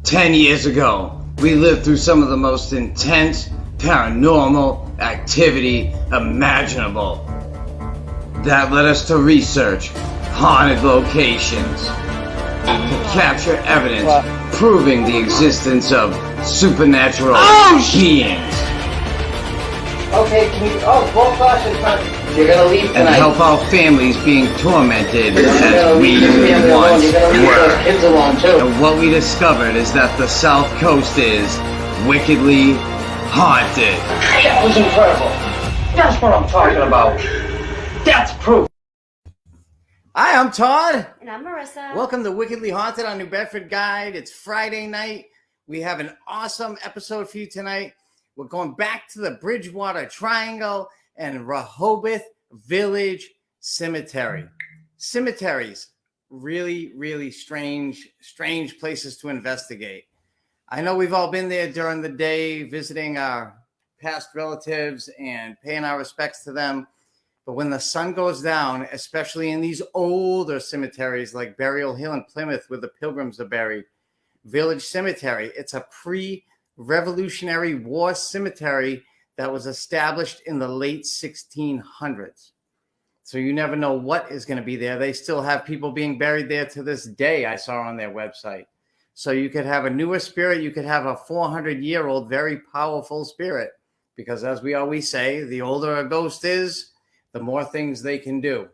10 years ago, we lived through some of the most intense paranormal activity imaginable. That led us to research haunted locations, to capture evidence proving the existence of supernatural beings. Okay, can you, both classes, you're gonna leave tonight. And help our families being tormented as we once were. Kids along too. And what we discovered is that the South Coast is wickedly haunted. That was incredible. That's what I'm talking about. That's proof. Hi, I'm Todd. And I'm Marissa. Welcome to Wickedly Haunted on New Bedford Guide. It's Friday night. We have an awesome episode for you tonight. We're going back to the Bridgewater Triangle and Rehoboth Village Cemetery. Cemeteries, really strange places to investigate. I know we've all been there during the day visiting our past relatives and paying our respects to them. But when the sun goes down, especially in these older cemeteries like Burial Hill in Plymouth where the Pilgrims are buried, Village Cemetery, it's a pre-Revolutionary War cemetery that was established in the late 1600s. So you never know what is going to be there. They still have people being buried there to this day, I saw on their website. So you could have a newer spirit. You could have a 400-year-old, very powerful spirit. Because as we always say, the older a ghost is, the more things they can do.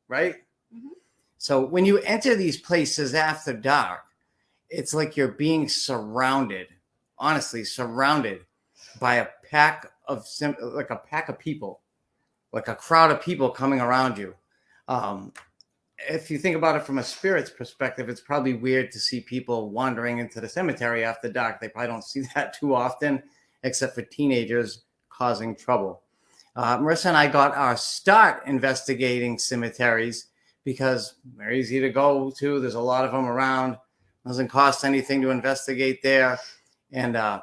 Right? Mm-hmm. So when you enter these places after dark, it's like you're being surrounded, honestly, surrounded by a pack of people, like a crowd of people coming around you. If you think about it from a spirit's perspective, it's probably weird to see people wandering into the cemetery after dark. They probably don't see that too often, except for teenagers causing trouble. Marissa and I got our start investigating cemeteries because they're easy to go to. There's a lot of them around. It doesn't cost anything to investigate there. And,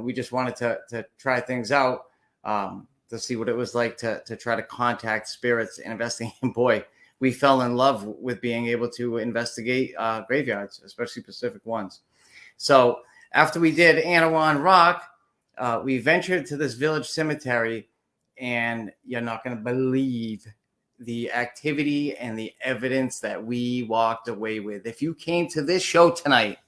we just wanted to try things out to see what it was like to try to contact spirits and investigate. And boy, we fell in love with being able to investigate graveyards, especially Pacific ones. So after we did Anawan Rock, we ventured to this village cemetery, and you're not going to believe the activity and the evidence that we walked away with. If you came to this show tonight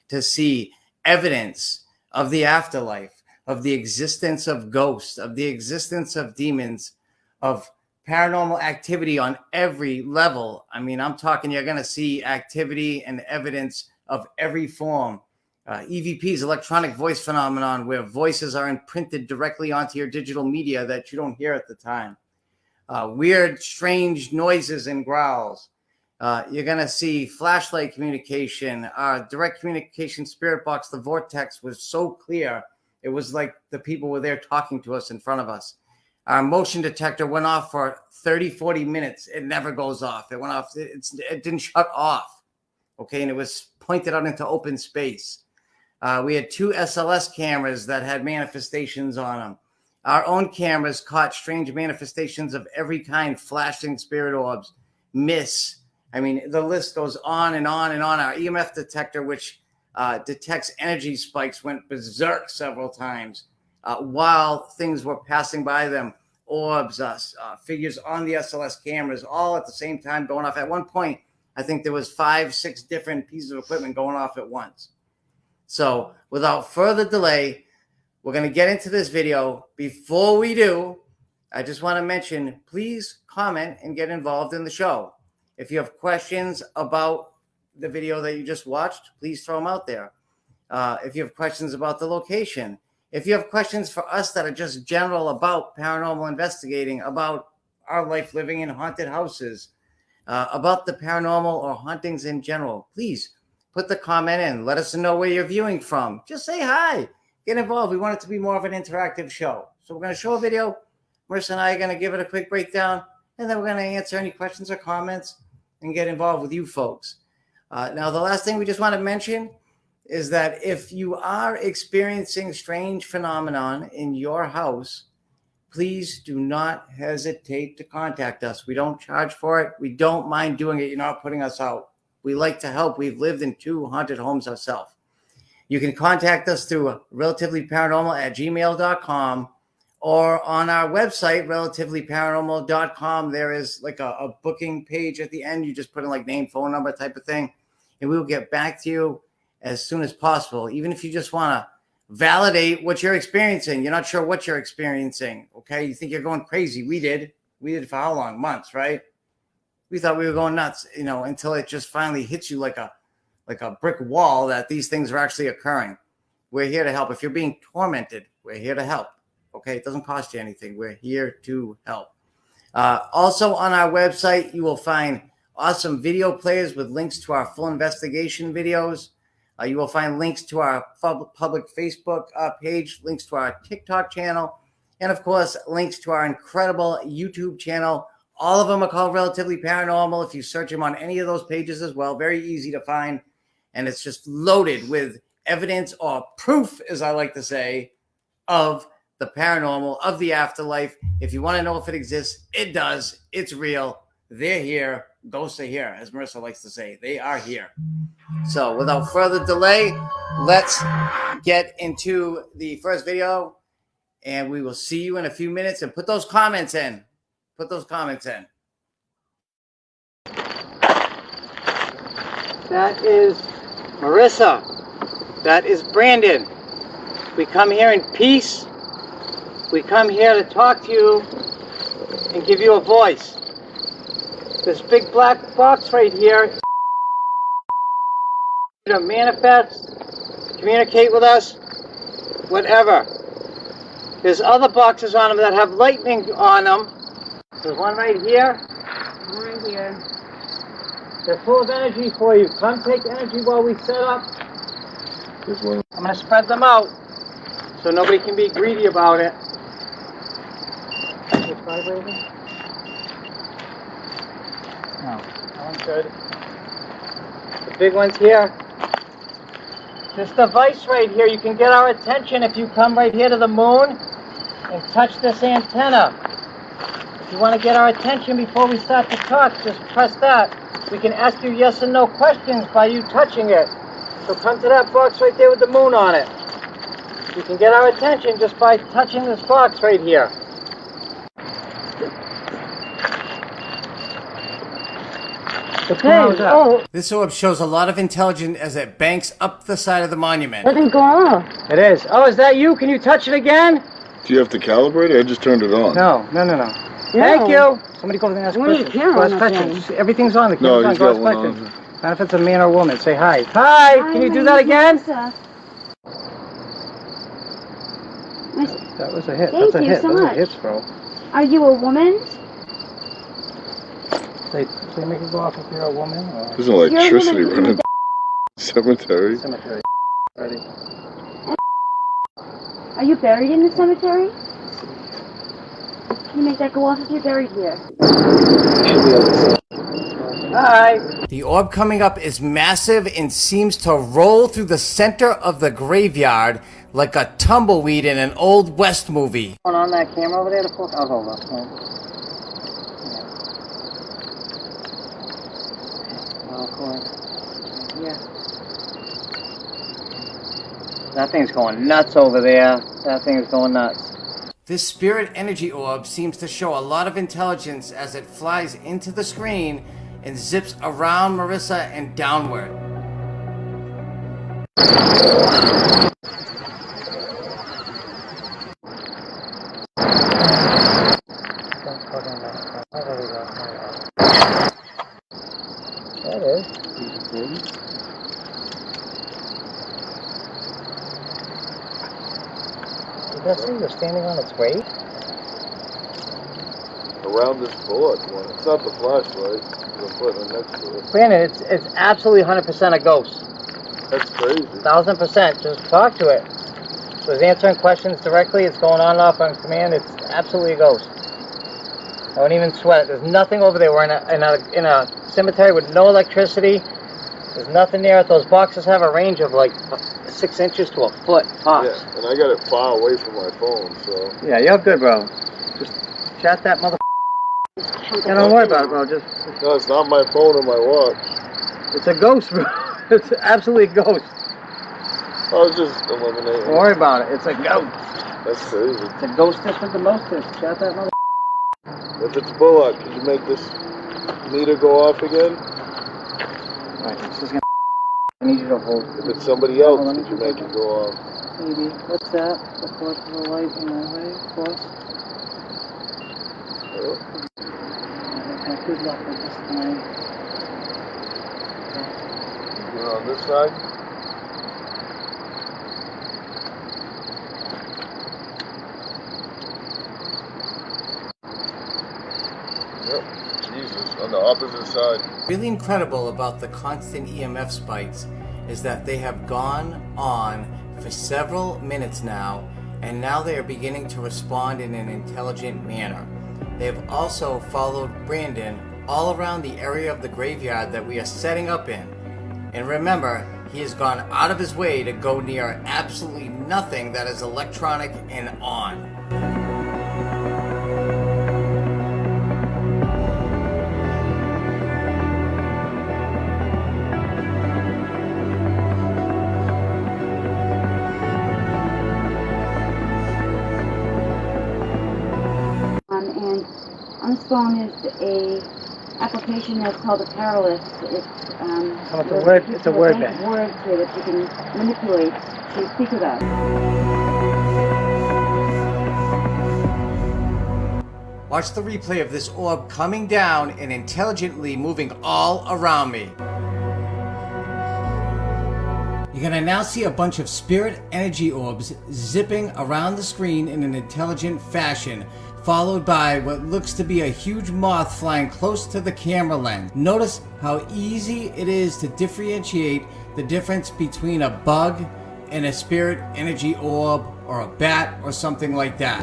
to see evidence of the afterlife, of the existence of ghosts, of the existence of demons, of paranormal activity on every level. I mean, I'm talking, you're going to see activity and evidence of every form. EVPs, electronic voice phenomenon, where voices are imprinted directly onto your digital media that you don't hear at the time. Weird, strange noises and growls. You're going to see flashlight communication, direct communication spirit box. The vortex was so clear. It was like the people were there talking to us in front of us. Our motion detector went off for 30, 40 minutes. It never goes off. It went off. It didn't shut off. Okay. And it was pointed out into open space. We had 2 SLS cameras that had manifestations on them. Our own cameras caught strange manifestations of every kind, flashing spirit orbs, mists. I mean, the list goes on and on and on. Our EMF detector, which detects energy spikes, went berserk several times while things were passing by them. Orbs, figures on the SLS cameras, all at the same time going off. At one point, I think there was 5, 6 different pieces of equipment going off at once. So without further delay, we're going to get into this video. Before we do, I just want to mention, please comment and get involved in the show. If you have questions about the video that you just watched, please throw them out there. If you have questions about the location, if you have questions for us that are just general about paranormal investigating, about our life living in haunted houses, about the paranormal or hauntings in general, please put the comment in. Let us know where you're viewing from. Just say hi. Get involved. We want it to be more of an interactive show. So we're going to show a video. Marissa and I are going to give it a quick breakdown, and then we're going to answer any questions or comments and get involved with you folks. Now, the last thing we just want to mention is that if you are experiencing strange phenomenon in your house, please do not hesitate to contact us. We don't charge for it. We don't mind doing it. You're not putting us out. We like to help. We've lived in 2 haunted homes ourselves. You can contact us through relativelyparanormal@gmail.com or on our website, relativelyparanormal.com. There is like a booking page at the end. You just put in like name, phone number type of thing, and we will get back to you as soon as possible. Even if you just want to validate what you're experiencing. You're not sure what you're experiencing, okay? You think you're going crazy. We did for how long? Months, right? We thought we were going nuts, until it just finally hits you like a brick wall that these things are actually occurring. We're here to help. If you're being tormented, we're here to help. Okay, it doesn't cost you anything. We're here to help. Also on our website, you will find awesome video players with links to our full investigation videos. You will find links to our public Facebook page, links to our TikTok channel, and of course, links to our incredible YouTube channel. All of them are called Relatively Paranormal. If you search them on any of those pages as well, very easy to find. And it's just loaded with evidence or proof, as I like to say, of the paranormal, of the afterlife. If you want to know if it exists, it does. It's real. They're here. Ghosts are here, as Marissa likes to say. They are here. So without further delay, let's get into the first video, and we will see you in a few minutes. And put those comments in. Put those comments in. That is Marissa. That is Brandon. We come here in peace. We come here to talk to you and give you a voice. This big black box right here to manifest, communicate with us, whatever. There's other boxes on them that have lightning on them. There's one right here. One right here. They're full of energy for you. Come take energy while we set up. I'm going to spread them out so nobody can be greedy about it. Is it vibrating? No, that one's good. The big one's here. This device right here, you can get our attention if you come right here to the moon and touch this antenna. If you want to get our attention before we start to talk, just press that. We can ask you yes and no questions by you touching it. So come to that box right there with the moon on it. You can get our attention just by touching this box right here. Hey, this orb shows a lot of intelligence as it banks up the side of the monument. Nothing's going on. It is. Oh, is that you? Can you touch it again? Do you have to calibrate it? I just turned it on. No. Thank you. Somebody go and ask questions. Everything's on. The camera's on. Go ask questions. Not if it's a man or a woman. Say hi. Hi. Can you do that again? That was a hit. Thank you so much. Those are hits, bro. Are you a woman? They make it go off if you're a woman? Or? There's electricity running cemetery. Ready. Are you buried in the cemetery? Can you make that go off if you're buried here? Hi. The orb coming up is massive and seems to roll through the center of the graveyard like a tumbleweed in an old West movie. On that camera over there, I'll hold up. Yeah. That thing's going nuts over there. That thing is going nuts. This spirit energy orb seems to show a lot of intelligence as it flies into the screen and zips around Marissa and downward. That is. Did that say you're standing on its weight? Around this bullet one. It's not the flashlight. I'm putting it next to it. Brandon, it's absolutely 100% a ghost. That's crazy. 1000%. Just talk to it. So it's answering questions directly. It's going on and off on command. It's absolutely a ghost. I won't even sweat it. There's nothing over there. We're in a cemetery with no electricity. There's nothing there. Those boxes have a range of like 6 inches to a foot tops. Yeah, and I got it far away from my phone, so. Yeah, you're good, bro. Just chat that mother. Yeah, don't worry about it, bro. Just. No, it's not my phone or my watch. It's a ghost, bro. It's absolutely a ghost. I was just eliminating. Don't worry about it. It's a ghost. That's crazy. It's a ghostess with the mostest. Got that mother. If it's Bullock, could you make this meter go off again? Alright, this is gonna. I need you to hold. If it's somebody else, could you make it go off? Maybe. What's that? The force of the light in my way? Force? I've had good luck with this tonight. You're on this side? Yep. Jesus, on the opposite side. Really incredible about the constant EMF spikes is that they have gone on for several minutes now, and now they are beginning to respond in an intelligent manner. They have also followed Brandon all around the area of the graveyard that we are setting up in. And remember, he has gone out of his way to go near absolutely nothing that is electronic and on. And on this phone is a application that's called a Paralist. It's a word bank of words here that you can manipulate to speak about. Watch the replay of this orb coming down and intelligently moving all around me. You're gonna now see a bunch of spirit energy orbs zipping around the screen in an intelligent fashion, followed by what looks to be a huge moth flying close to the camera lens. Notice how easy it is to differentiate the difference between a bug and a spirit energy orb or a bat or something like that.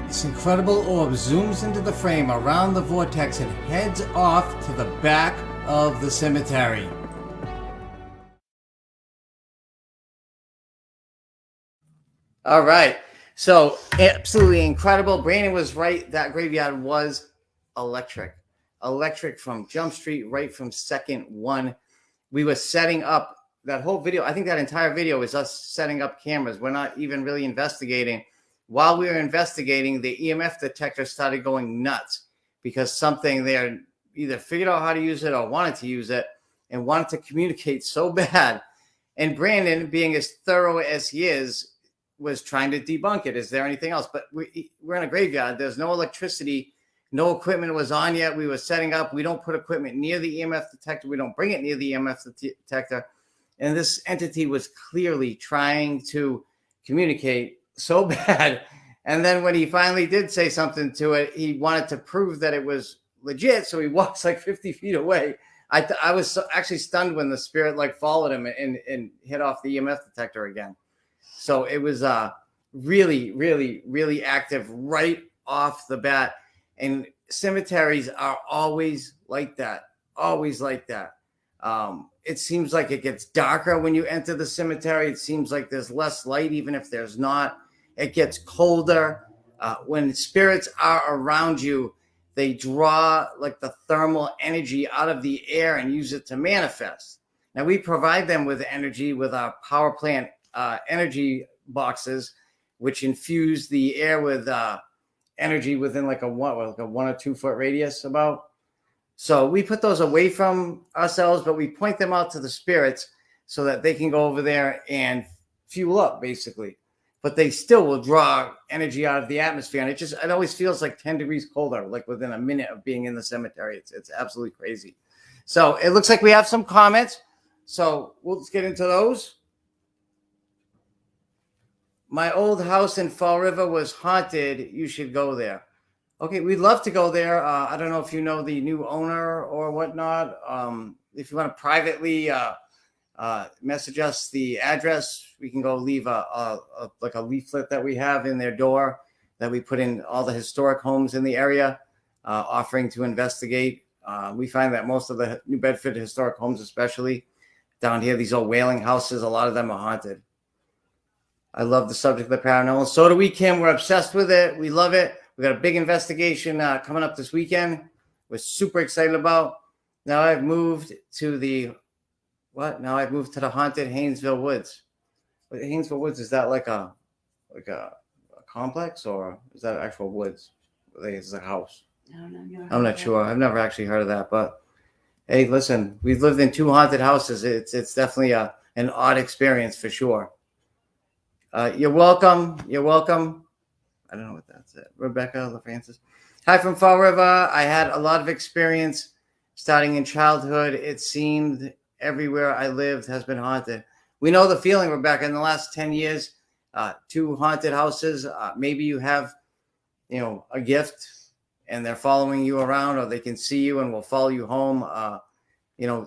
This incredible orb zooms into the frame around the vortex and heads off to the back of the cemetery. All right, so absolutely incredible. Brandon was right. That graveyard was electric. Electric from Jump Street, right from second one. We were setting up that whole video. I think that entire video is us setting up cameras. We're not even really investigating. While we were investigating, the EMF detector started going nuts because something there either figured out how to use it or wanted to use it and wanted to communicate so bad. And Brandon, being as thorough as he is, was trying to debunk it. Is there anything else? But we're in a graveyard. There's no electricity. No equipment was on yet. We were setting up. We don't put equipment near the EMF detector. We don't bring it near the EMF detector. And this entity was clearly trying to communicate so bad. And then when he finally did say something to it, he wanted to prove that it was legit. So he walks like 50 feet away. I was actually stunned when the spirit like followed him and hit off the EMF detector again. So it was really, really, really active right off the bat. And cemeteries are always like that. Always like that. It seems like it gets darker when you enter the cemetery. It seems like there's less light, even if there's not. It gets colder. When spirits are around you, they draw like the thermal energy out of the air and use it to manifest. Now, we provide them with energy with our power plant energy boxes, which infuse the air with energy within like a 1 or 2 foot radius about. So we put those away from ourselves, but we point them out to the spirits so that they can go over there and fuel up, basically. But they still will draw energy out of the atmosphere. And it always feels like 10 degrees colder, like within a minute of being in the cemetery. It's absolutely crazy. So it looks like we have some comments. So we'll just get into those. My old house in Fall River was haunted. You should go there. Okay, we'd love to go there. I don't know if you know the new owner or whatnot. If you want to privately message us the address, we can go leave a leaflet that we have in their door that we put in all the historic homes in the area, offering to investigate. We find that most of the New Bedford historic homes especially down here. These old whaling houses, a lot of them are haunted. I love the subject of the paranormal. So do we, Kim. We're obsessed with it. We love it. We got a big investigation coming up this weekend. We're super excited about. Now I've moved to the haunted Haynesville Woods. Haynesville Woods, is that like a complex, or is that actual woods? It's a house. I don't know. I'm not sure. I've never actually heard of that, but hey, listen, we've lived in 2 haunted houses. It's definitely an odd experience for sure. You're welcome. You're welcome. I don't know what that's it. Rebecca LaFrancis. Hi from Fall River. I had a lot of experience starting in childhood. It seemed everywhere I lived has been haunted. We know the feeling, Rebecca. In the last 10 years, 2 haunted houses. Maybe you have, a gift and they're following you around, or they can see you and will follow you home.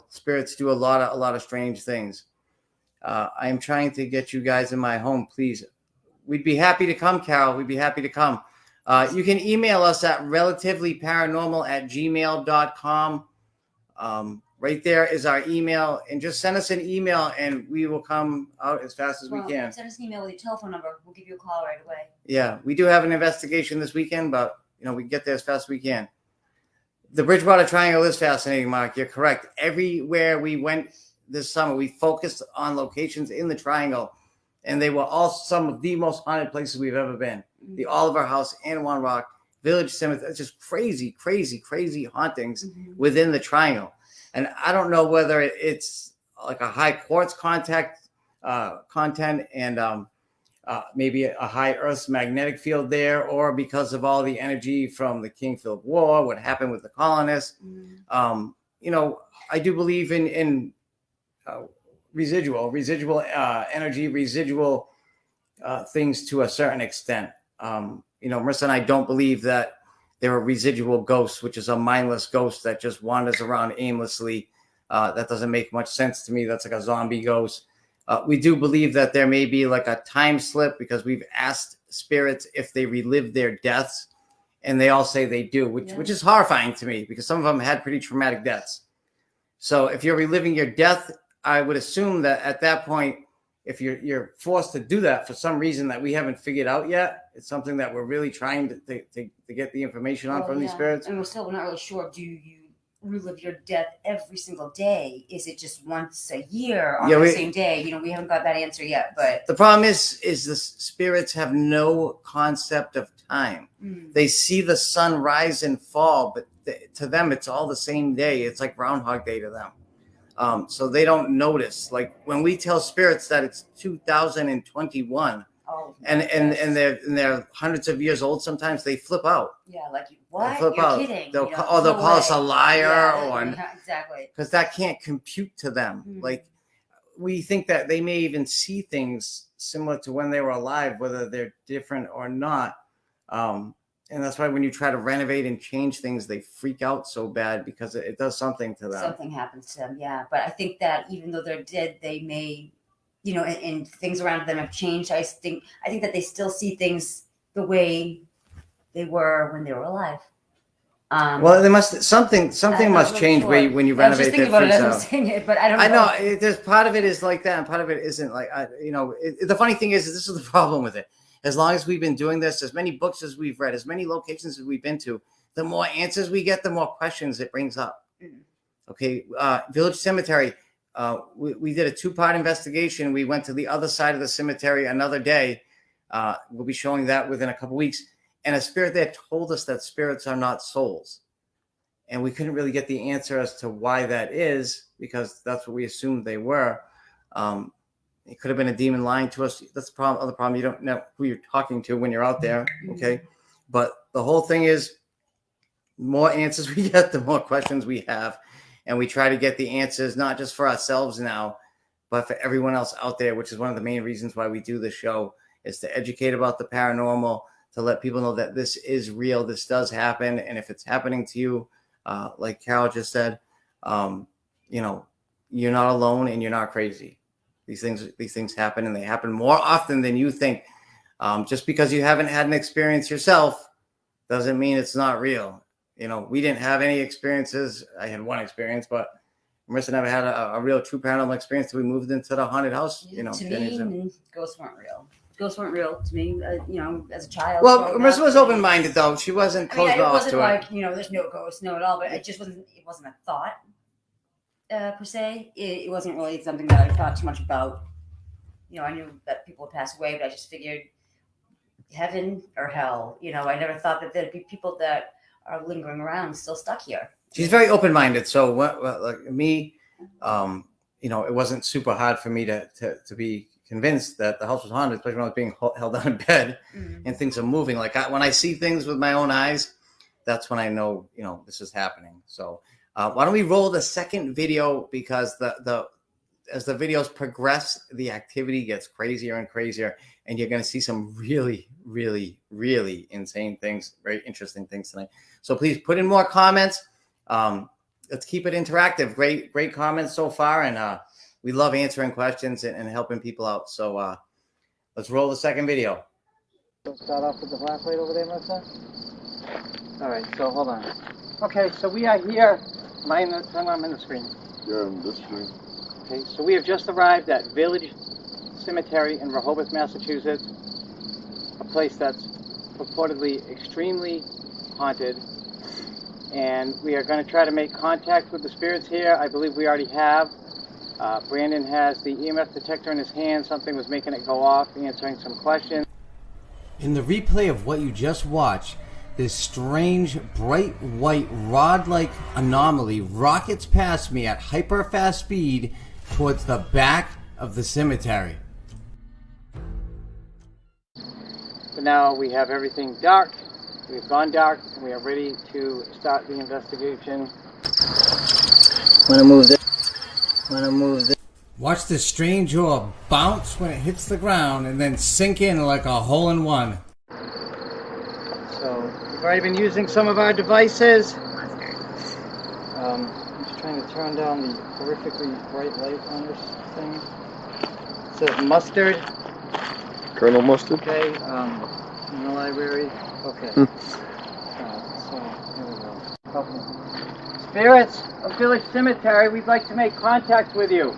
Spirits do a lot of strange things. I am trying to get you guys in my home, please. We'd be happy to come, Carol. We'd be happy to come. You can email us at relativelyparanormal@gmail.com. Right there is our email, and just send us an email and we will come out as fast as we can. Send us an email with your telephone number. We'll give you a call right away. Yeah, we do have an investigation this weekend, but we can get there as fast as we can. The Bridgewater Triangle is fascinating, Mark. You're correct. Everywhere we went this summer, we focused on locations in the Triangle, and they were all some of the most haunted places we've ever been. Mm-hmm. The Oliver House, Anawan Rock, Village Cemetery. It's just crazy hauntings within the Triangle. And I don't know whether it's like a high quartz content and maybe a high Earth's magnetic field there, or because of all the energy from the Kingfield War, what happened with the colonists. I do believe in residual energy, residual things to a certain extent. Marissa and I don't believe that there are residual ghosts, which is a mindless ghost that just wanders around aimlessly. That doesn't make much sense to me. That's like a zombie ghost. We do believe that there may be like a time slip, because we've asked spirits if they relive their deaths, and they all say they do, which is horrifying to me, because some of them had pretty traumatic deaths. So if you're reliving your death, I would assume that at that point, if you're forced to do that for some reason that we haven't figured out yet, it's something that we're really trying to get the information on from these spirits. And we're not really sure. Do you relive your death every single day? Is it just once a year on the same day? We haven't got that answer yet. But the problem is the spirits have no concept of time. They see the sun rise and fall, but to them, it's all the same day. It's like Groundhog Day to them. So they don't notice. Like when we tell spirits that it's 2021, and they're hundreds of years old, sometimes they flip out. Yeah, like what? Flip You're out. kidding. They'll call us a liar, exactly, because that can't compute to them. Like we think that they may even see things similar to when they were alive, whether they're different or not. And that's why when you try to renovate and change things, they freak out so bad, because it does something to them. Something happens to them, yeah. But I think that even though they're dead, they may, and things around them have changed. I think that they still see things the way they were when they were alive. Well, they must something must change when you renovate their freaks out. I'm saying it, but I don't know. I know there's part of it is like that, and part of it isn't. Like the funny thing is this is the problem with it. As long as we've been doing this, as many books as we've read, as many locations as we've been to, the more answers we get, the more questions it brings up. Okay, Village Cemetery. We did a 2-part investigation. We went to the other side of the cemetery another day. We'll be showing that within a couple weeks. And a spirit there told us that spirits are not souls. And we couldn't really get the answer as to why that is, because that's what we assumed they were. It could have been a demon lying to us. That's the problem. Other problem, you don't know who you're talking to when you're out there. Okay. But the whole thing is, the more answers we get, the more questions we have. And we try to get the answers, not just for ourselves now, but for everyone else out there, which is one of the main reasons why we do this show, is to educate about the paranormal, to let people know that this is real. This does happen. And if it's happening to you, like Carol just said, you're not alone and you're not crazy. These things happen, and they happen more often than you think. Just because you haven't had an experience yourself doesn't mean it's not real. We didn't have any experiences. I had one experience, but Marissa never had a real true paranormal experience till we moved into the haunted house. You know, to me, ghosts weren't real. Ghosts weren't real to me. You know, as a child. Well, Marissa was open-minded though. She wasn't closed off to it. It wasn't like, you know, there's no ghosts, no at all. But it just wasn't. It wasn't a thought per se. It wasn't really something that I thought too much about. You know, I knew that people would pass away, but I just figured heaven or hell. You know, I never thought that there'd be people that are lingering around still stuck here. She's very open-minded. So like me, you know, it wasn't super hard for me to be convinced that the house was haunted, especially when I was being held down in bed and things are moving. Like when I see things with my own eyes, that's when I know, you know, this is happening. So why don't we roll the second video, because as the videos progress, the activity gets crazier and crazier, and you're going to see some really, really, really insane things, very interesting things tonight. So please put in more comments. Let's keep it interactive. Great comments so far, and we love answering questions and helping people out. So let's roll the second video. Let's start off with the flashlight over there, Melissa. All right, so hold on. Okay, so we are here. I'm in the screen. Yeah, in this screen. Okay, so we have just arrived at Village Cemetery in Rehoboth, Massachusetts, a place that's purportedly extremely haunted, and we are going to try to make contact with the spirits here. I believe we already have. Brandon has the EMF detector in his hand. Something was making it go off, answering some questions. In the replay of what you just watched, this strange, bright white rod-like anomaly rockets past me at hyper-fast speed towards the back of the cemetery. But now we have everything dark. We've gone dark, and we are ready to start the investigation. Want to move this. Watch this strange orb bounce when it hits the ground and then sink in like a hole-in-one. So we've already been using some of our devices. I'm just trying to turn down the horrifically bright light on this thing. It says mustard. Colonel Mustard? Okay, in the library. Okay. So here we go. Okay. Spirits of Village Cemetery, we'd like to make contact with you.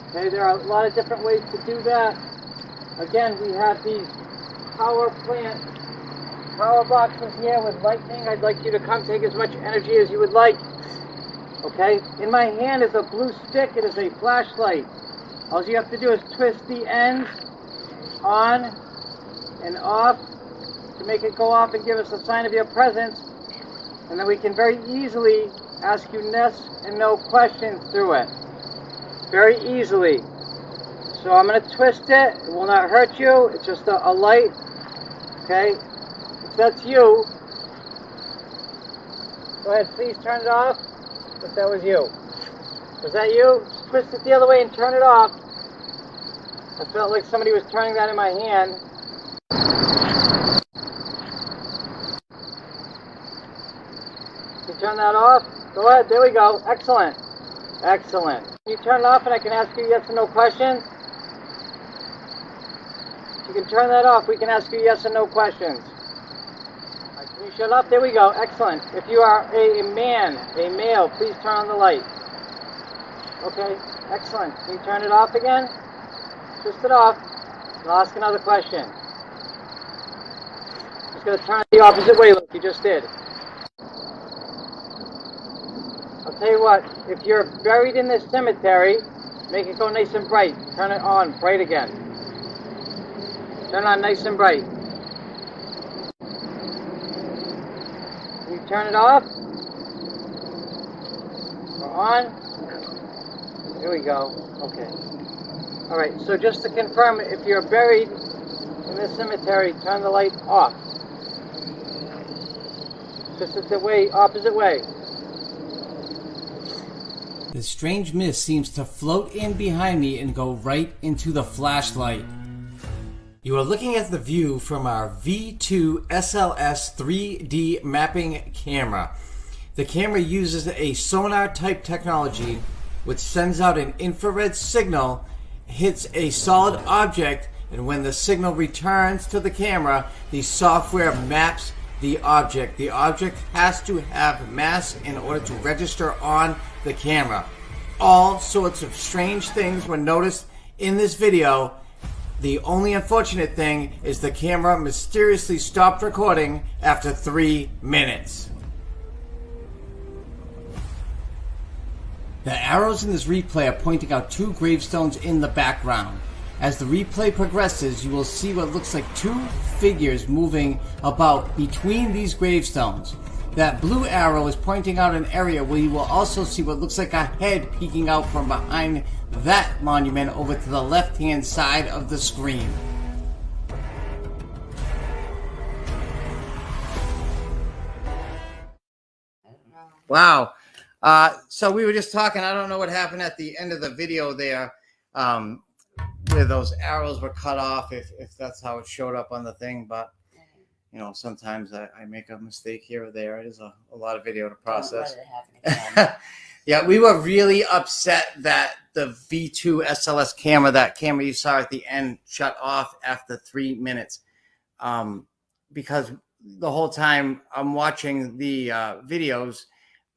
Okay, there are a lot of different ways to do that. Again, we have these power boxes here with lightning. I'd like you to come take as much energy as you would like. Okay, in my hand is a blue stick. It is a flashlight. All you have to do is twist the ends on and off to make it go off and give us a sign of your presence. And then we can very easily ask you yes and no questions through it. Very easily. So I'm going to twist it. It will not hurt you. It's just a light. Okay? If that's you, go ahead, please turn it off. If that was you. Was that you? Just twist it the other way and turn it off. I felt like somebody was turning that in my hand. Can you turn that off? Go ahead, there we go. Excellent. Excellent. Can you turn it off and I can ask you yes or no questions? If you can turn that off, we can ask you yes or no questions. Can you shut up? There we go. Excellent. If you are a male, please turn on the light. Okay, excellent. Can you turn it off again? Twist it off. And I'll ask another question. Just going to turn it the opposite way like you just did. I'll tell you what, if you're buried in this cemetery, make it go nice and bright. Turn it on bright again. Turn it on nice and bright. Can you turn it off? Or on? Here we go. Okay. Alright, so just to confirm, if you're buried in this cemetery, turn the light off. Just the way, opposite way. The strange mist seems to float in behind me and go right into the flashlight. You are looking at the view from our V2 SLS 3D mapping camera. The camera uses a sonar type technology which sends out an infrared signal, hits a solid object, and when the signal returns to the camera, the software maps the object. The object has to have mass in order to register on the camera. All sorts of strange things were noticed in this video. The only unfortunate thing is the camera mysteriously stopped recording after 3 minutes. The arrows in this replay are pointing out 2 gravestones in the background. As the replay progresses, you will see what looks like 2 figures moving about between these gravestones. That blue arrow is pointing out an area where you will also see what looks like a head peeking out from behind that monument over to the left-hand side of the screen. Wow. So we were just talking, I don't know what happened at the end of the video there, where those arrows were cut off, if that's how it showed up on the thing, but you know, sometimes I make a mistake here or there. It is a lot of video to process. Yeah, we were really upset that the V2 SLS camera, that camera you saw at the end, shut off after 3 minutes, because the whole time I'm watching the videos,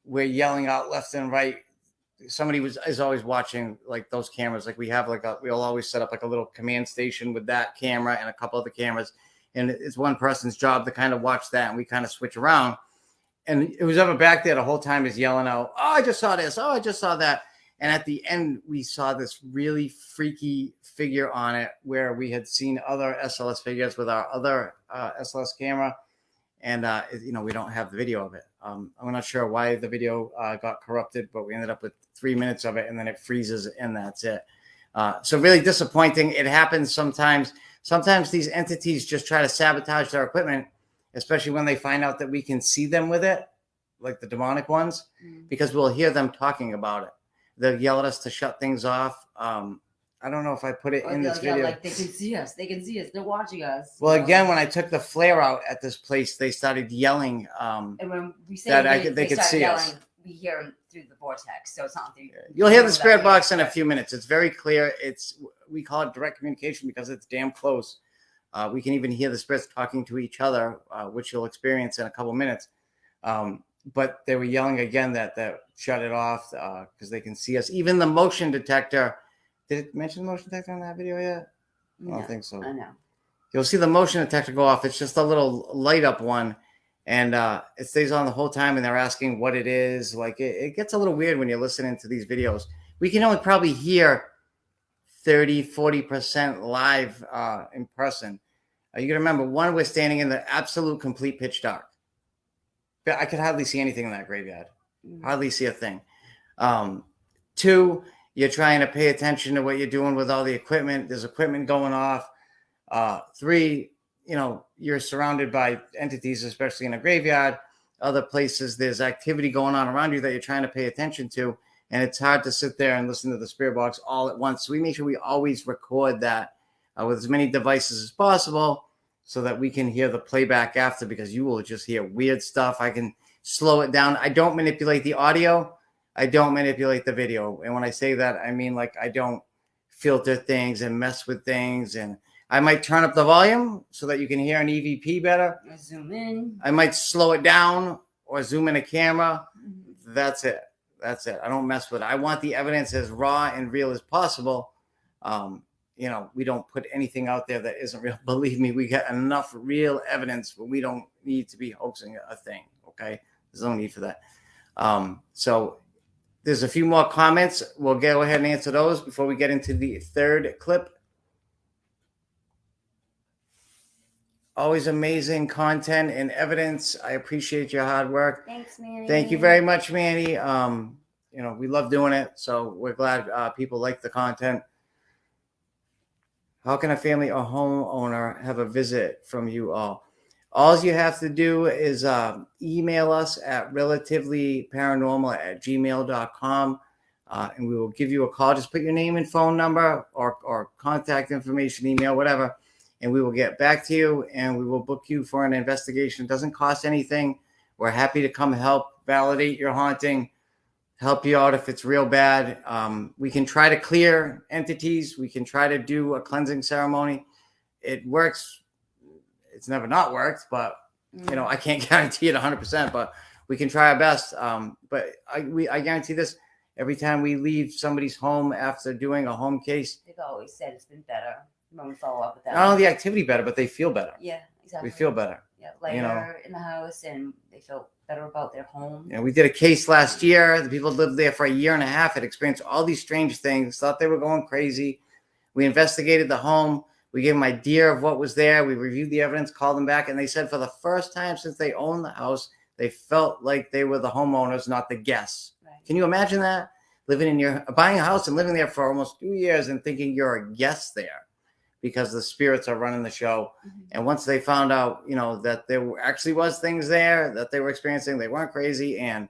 we're yelling out left and right. Somebody is always watching like those cameras. Like we'll always set up like a little command station with that camera and a couple other cameras. And it's one person's job to kind of watch that. And we kind of switch around. And it was ever back there the whole time is yelling out, oh, I just saw this. Oh, I just saw that. And at the end, we saw this really freaky figure on it where we had seen other SLS figures with our other SLS camera. And, you know, we don't have the video of it. I'm not sure why the video got corrupted, but we ended up with 3 minutes of it and then it freezes and that's it. So really disappointing. It happens sometimes. Sometimes these entities just try to sabotage their equipment, especially when they find out that we can see them with it, like the demonic ones, because we'll hear them talking about it. They'll yell at us to shut things off. I don't know if I put it in this video. Like they can see us. They can see us. They're watching us. Well, again, when I took the flare out at this place, they started yelling. And when we say that they could see yelling, us. We hear them through the vortex, so it's not through. You'll hear the spirit box in a few minutes. It's very clear. We call it direct communication because it's damn close. We can even hear the spirits talking to each other, which you'll experience in a couple minutes. But they were yelling again that shut it off because they can see us. Even the motion detector. Did it mention the motion detector on that video yet? I don't think so. I know. You'll see the motion detector go off. It's just a little light up one. And it stays on the whole time. And they're asking what it is. Like it gets a little weird when you're listening to these videos. We can only probably hear 30-40% live in person. You got to remember, one, we're standing in the absolute complete pitch dark. I could hardly see anything in that graveyard. Hardly see a thing. 2, you're trying to pay attention to what you're doing with all the equipment. There's equipment going off. 3, you know, you're surrounded by entities, especially in a graveyard. Other places, there's activity going on around you that you're trying to pay attention to. And it's hard to sit there and listen to the spirit box all at once. So we make sure we always record that with as many devices as possible so that we can hear the playback after, because you will just hear weird stuff. I can slow it down. I don't manipulate the audio. I don't manipulate the video. And when I say that, I mean, like, I don't filter things and mess with things. And I might turn up the volume so that you can hear an EVP better. I zoom in. I might slow it down or zoom in a camera. That's it. That's it. I don't mess with it. I want the evidence as raw and real as possible. You know, we don't put anything out there that isn't real. Believe me, we got enough real evidence, but we don't need to be hoaxing a thing. Okay. There's no need for that. So there's a few more comments. We'll go ahead and answer those before we get into the third clip. Always amazing content and evidence. I appreciate your hard work. Thanks, Manny. Thank you very much, Manny. You know, we love doing it, so we're glad people like the content. How can a family or homeowner have a visit from you all? All you have to do is email us at relativelyparanormal@gmail.com, and we will give you a call. Just put your name and phone number or contact information, email, whatever, and we will get back to you, and we will book you for an investigation. It doesn't cost anything. We're happy to come help validate your haunting, help you out if it's real bad. We can try to clear entities. We can try to do a cleansing ceremony. It works. It's never not worked, but You know, I can't guarantee it 100%, but we can try our best. But I guarantee this: every time we leave somebody's home after doing a home case, They've always said it's been better when we follow up with that. not only the activity better, but they feel better. Yeah, exactly. We feel better. Yeah, lighter you know. in the house, and they felt better about their home. You know, we did a case last year. The people lived there for a year and a half, had experienced all these strange things, thought they were going crazy. We investigated the home. We gave them an idea of what was there. We reviewed the evidence, called them back, and they said for the first time since they owned the house, they felt like they were the homeowners, not the guests. Right. Can you imagine that? Buying a house and living there for almost 2 years and thinking you're a guest there because the spirits are running the show. Mm-hmm. And once they found out, you know, that there actually was things there that they were experiencing, they weren't crazy, and,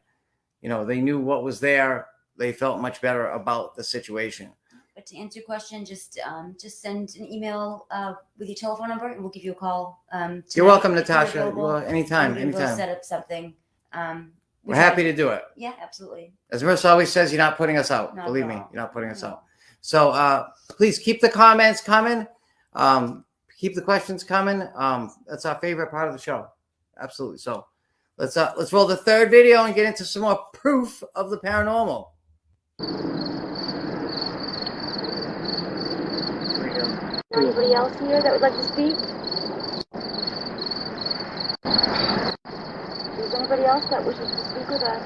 you know, they knew what was there, they felt much better about the situation. But to answer your question, just send an email with your telephone number, and we'll give you a call. You're welcome, if you're Natasha. available. Well, anytime, We'll anytime. set up something. We're happy to do it. Yeah, absolutely. As Marissa always says, you're not putting us out. Not Believe at me, all. you're not putting us No. out. So please keep the comments coming. Keep the questions coming. That's our favorite part of the show. Absolutely. So let's roll the third video and get into some more proof of the paranormal. Anybody else here that would like to speak? Is anybody else that wishes to speak with us?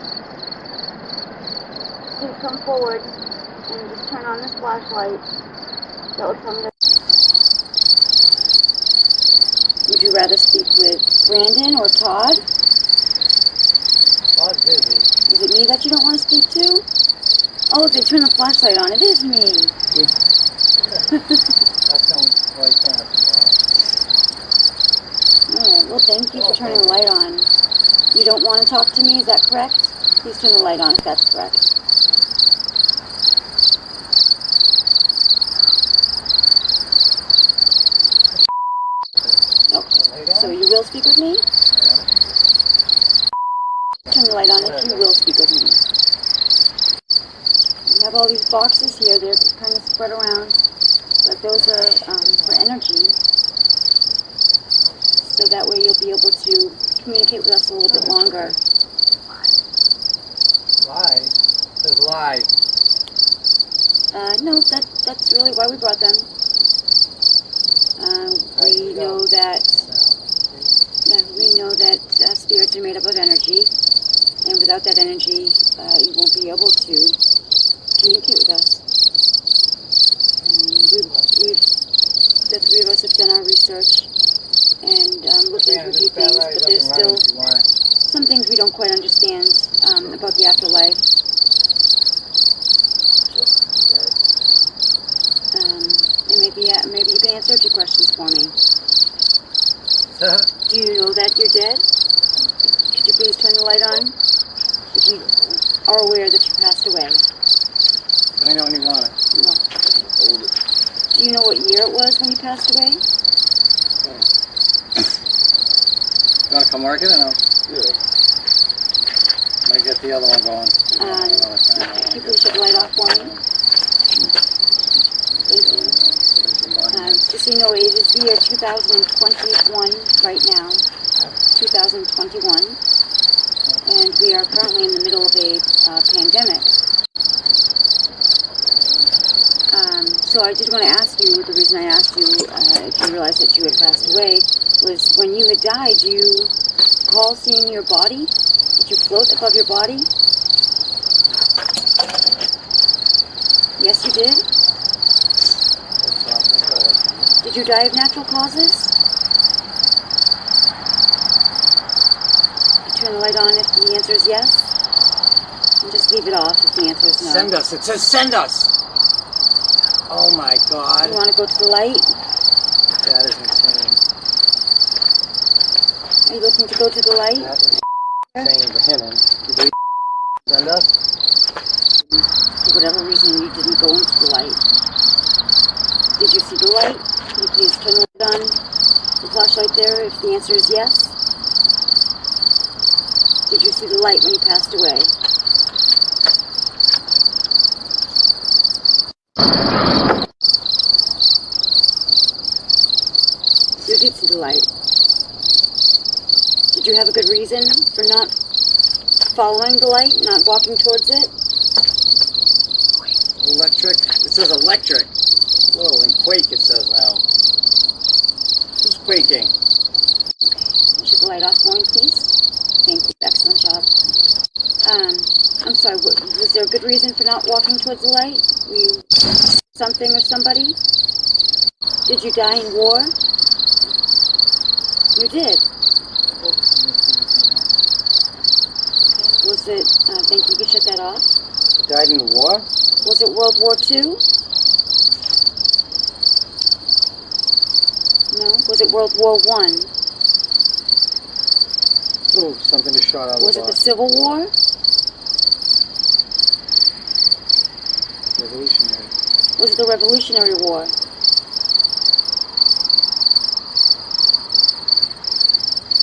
Please come forward and just turn on this flashlight. That would tell me that. Would you rather speak with Brandon or Todd? Todd's busy. Is it me that you don't want to speak to? Oh, look, they turned the flashlight on. It is me. That sounds like that tomorrow. All right, well, thank you for turning the light on. You don't want to talk to me, is that correct? Please turn the light on if that's correct. Okay, so you will speak with me? Turn the light on if you will speak with me. We have all these boxes here, they're kind of spread around, but those are for energy. So that way you'll be able to communicate with us a little bit longer. Live? It says live. No, that's really why we brought them. We know that spirits are made up of energy, and without that energy, you won't be able to communicate with us. The three of us have done our research and looked into a few things, but there's still some things we don't quite understand about the afterlife. And maybe you can answer a few questions for me. Do you know that you're dead? Could you please turn the light on? If you are aware that you passed away. I don't even want it. No. Do you know what year it was when you passed away? You want to come work it or no? Yeah. Might get the other one going. Could you please shut the light off for me? Thank you. Just so you know, it is the year 2021 right now. 2021. And we are currently in the middle of a pandemic. So I did want to ask you, the reason I asked you if you realized that you had passed away, was when you had died, do you recall seeing your body? Did you float above your body? Yes, you did? Did you die of natural causes? You turn the light on if the answer is yes. And just leave it off if the answer is no. Send us. It says send us. Oh my God. You want to go to the light? That is insane. Are you looking to go to the light? That is insane for him. Did we send us? For whatever reason, you didn't go into the light. Did you see the light? Can you please turn the light on? The flashlight there, if the answer is yes. Did you see the light when you passed away? You did see the light. you have a good reason for not following the light, not walking towards it? Electric. It says electric. Whoa, and quake it says now. Who's quaking? Okay. Push the light off for me, please. Thank you. Excellent job. I'm sorry, was there a good reason for not walking towards the light? Were you something or somebody? Did you die in war? You did. Was it, thank you, you can shut that off. You died in the war? Was it World War II? No. Was it World War I? Ooh, something just shot out of the box. Was it the Civil War? Revolutionary. Was it the Revolutionary War?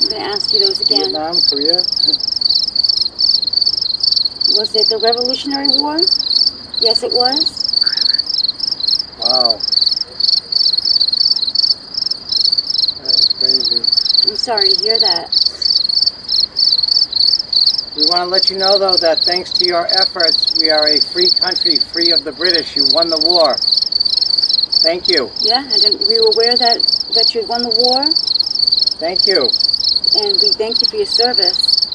I'm going to ask you those again. Vietnam, Korea. Was it the Revolutionary War? Yes, it was. Wow. That's crazy. I'm sorry to hear that. We want to let you know, though, that thanks to your efforts, we are a free country, free of the British. You won the war. Thank you. Yeah, and we were aware that you had won the war, Thank you. and we thank you for your service.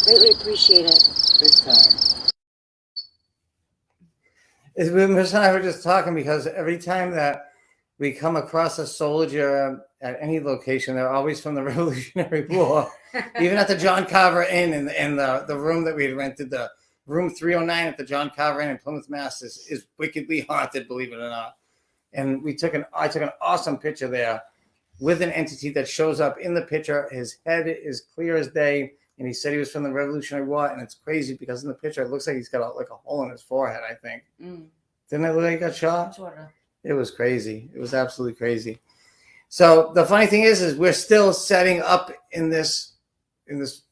Greatly appreciate it. Big time. Miss and I were just talking because every time that we come across a soldier at any location, they're always from the Revolutionary War. Even at the John Carver Inn in the room that we had rented, the room 309 at the John Carver Inn in Plymouth, Mass. is wickedly haunted, believe it or not. And I took an awesome picture there with an entity that shows up in the picture. His head is clear as day, and he said he was from the Revolutionary War. And it's crazy because in the picture it looks like he's got a hole in his forehead, I think. Didn't it look like he got shot? It was crazy. It was absolutely crazy. So the funny thing is we're still setting up in this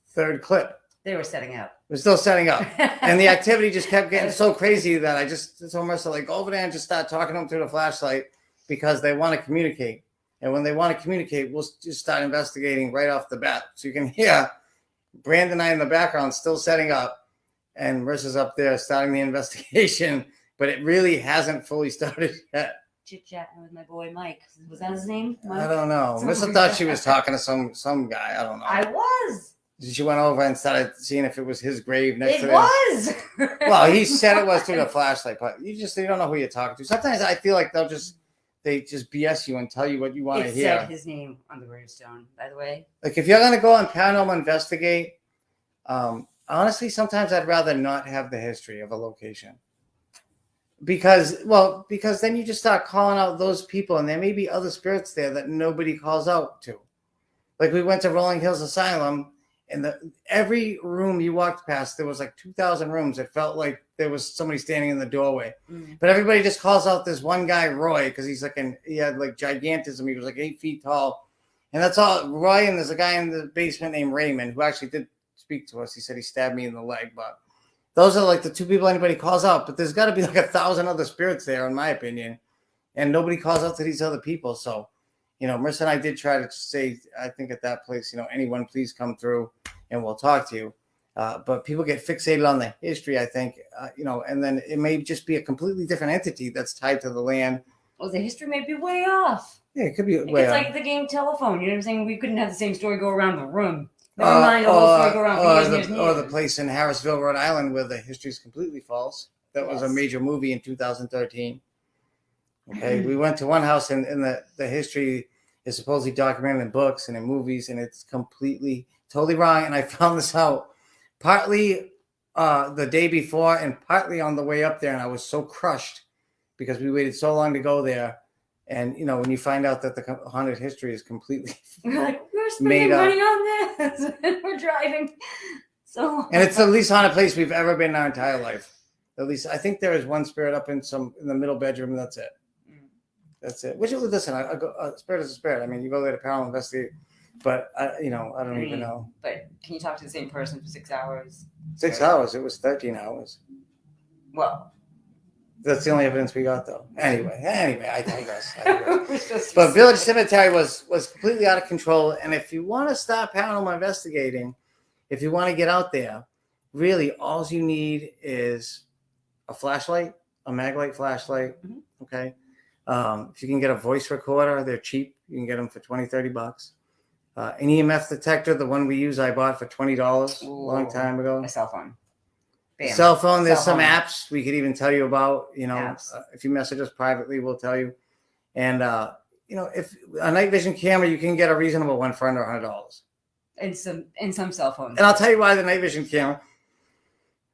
third clip. They were setting up. We're still setting up. And the activity just kept getting so crazy that I just told Marissa, like, go over there and just start talking to them through the flashlight because they want to communicate. And when they want to communicate, we'll just start investigating right off the bat. So you can hear Brandon and I in the background still setting up, and Marissa's up there starting the investigation, but it really hasn't fully started yet. Chit-chatting with my boy Mike. Was that his name? Mike? I don't know. Marissa thought she was talking to some guy. I don't know. I was. She went over and started seeing if it was his grave next to It him. was. Well, he said it was through the flashlight, but you don't know who you're talking to. Sometimes I feel like they just BS you and tell you what you want to hear. It said his name on the gravestone, by the way. Like if you're gonna go on Paranormal Investigate, honestly, sometimes I'd rather not have the history of a location. Because then you just start calling out those people, and there may be other spirits there that nobody calls out to. Like we went to Rolling Hills Asylum, and every room you walked past, there was like 2,000 rooms. It felt like there was somebody standing in the doorway. Mm-hmm. But everybody just calls out this one guy, Roy, because he had like gigantism. He was like 8 feet tall. And that's all. Roy, and there's a guy in the basement named Raymond who actually did speak to us. He said he stabbed me in the leg, but those are like the 2 people anybody calls out. But there's got to be like 1,000 other spirits there, in my opinion. And nobody calls out to these other people. So, Marissa and I did try to say, I think at that place, anyone please come through and we'll talk to you. But people get fixated on the history, I think, and then it may just be a completely different entity that's tied to the land. Well, the history may be way off. Yeah, it could be way off. It's like the game telephone. You know what I'm saying? We couldn't have the same story go around the room. Never mind the whole story go around for years and years and years. Or the place in Harrisville, Rhode Island, where the history is completely false. That was a major movie in 2013. Okay, we went to one house and the history is supposedly documented in books and in movies, and it's totally wrong. And I found this out partly the day before and partly on the way up there, and I was so crushed because we waited so long to go there. And when you find out that the haunted history is completely we're spending money on this, and we're driving so. And it's the least haunted place we've ever been in our entire life. At least I think there is one spirit up in the middle bedroom. And that's it. That's it. Listen, a spirit is a spirit. I mean, you go there to Paranormal Investigate, but I don't even know. But can you talk to the same person for 6 hours? 6 hours. It was 13 hours. Well, That's the only evidence we got, though. Anyway, I digress. But Village Cemetery was completely out of control. And if you want to start paranormal investigating, if you want to get out there, really all you need is a flashlight, a Maglite flashlight. Okay. If you can get a voice recorder, they're cheap. You can get them for $20-$30. An EMF detector, the one we use, I bought for $20 a long time ago. A cell phone. Bam. Cell phone, there's Cell some phone. apps we could even tell you about. Apps. If you message us privately, we'll tell you. And if a night vision camera, you can get a reasonable one for under $100. In some cell phones. And I'll tell you why the night vision camera.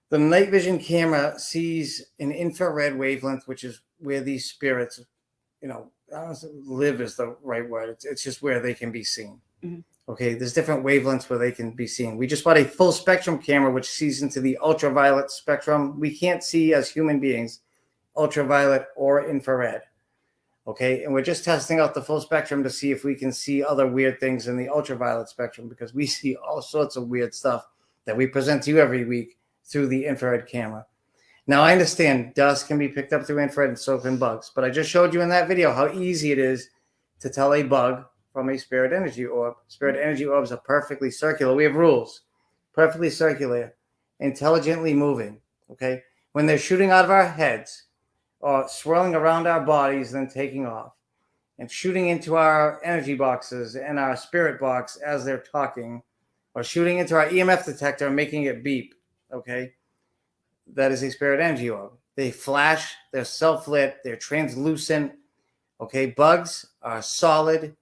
The night vision camera sees an infrared wavelength, which is where these spirits, I don't know if live is the right word. It's just where they can be seen. Mm-hmm. Okay, there's different wavelengths where they can be seen. We just bought a full spectrum camera, which sees into the ultraviolet spectrum. We can't see as human beings ultraviolet or infrared. Okay, and we're just testing out the full spectrum to see if we can see other weird things in the ultraviolet spectrum, because we see all sorts of weird stuff that we present to you every week through the infrared camera. Now, I understand dust can be picked up through infrared and so can bugs, but I just showed you in that video how easy it is to tell a bug from a spirit energy orb. Spirit energy orbs are perfectly circular. We have rules. Perfectly circular, intelligently moving. Okay? When they're shooting out of our heads or swirling around our bodies, then taking off and shooting into our energy boxes and our spirit box as they're talking, or shooting into our EMF detector and making it beep. Okay? That is a spirit energy orb. They flash, they're self-lit, they're translucent. Okay? Bugs are solid.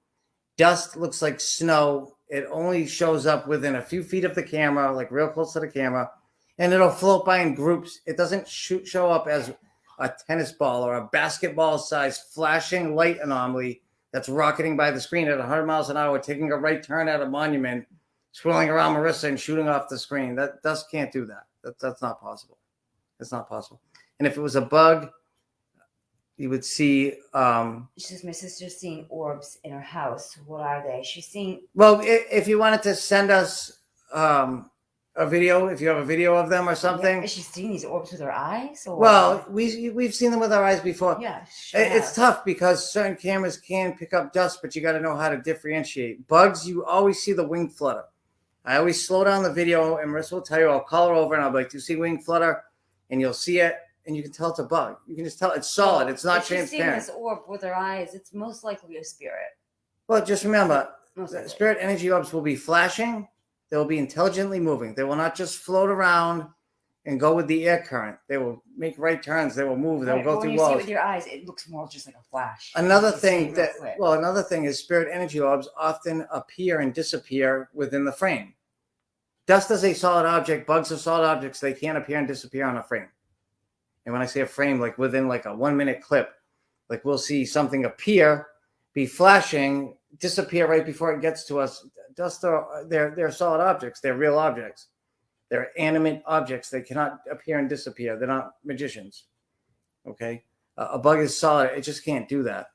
Dust looks like snow. It only shows up within a few feet of the camera, like real close to the camera, and it'll float by in groups. It doesn't show up as a tennis ball or a basketball-sized flashing light anomaly that's rocketing by the screen at 100 miles an hour, taking a right turn at a monument, swirling around Marissa and shooting off the screen. That dust can't do that. That's not possible. It's not possible. And if it was a bug, you would see. She says my sister's seeing orbs in her house. What are they? She's seeing. Well, if you wanted to send us a video, if you have a video of them or something. Is she seeing these orbs with her eyes? Or? Well, we've seen them with our eyes before. Yeah, it's tough because certain cameras can pick up dust, but you got to know how to differentiate. Bugs, you always see the wing flutter. I always slow down the video, and Marissa will tell you. I'll call her over and I'll be like, "Do you see wing flutter?" And you'll see it. And you can tell it's a bug. You can just tell it's solid. It's not transparent. If she's seeing this orb with her eyes, it's most likely a spirit. Well, just remember, spirit energy orbs will be flashing. They will be intelligently moving. They will not just float around and go with the air current. They will make right turns. They will move. They'll go through walls. When you see it with your eyes, it looks more just like a flash. Another thing is spirit energy orbs often appear and disappear within the frame. Dust is a solid object. Bugs are solid objects. They can't appear and disappear on a frame. And when I say a frame, like within like a 1 minute clip, like we'll see something appear, be flashing, disappear right before it gets to us. Dust they're solid objects. They're real objects. They're animate objects. They cannot appear and disappear. They're not magicians. Okay? A bug is solid. It just can't do that.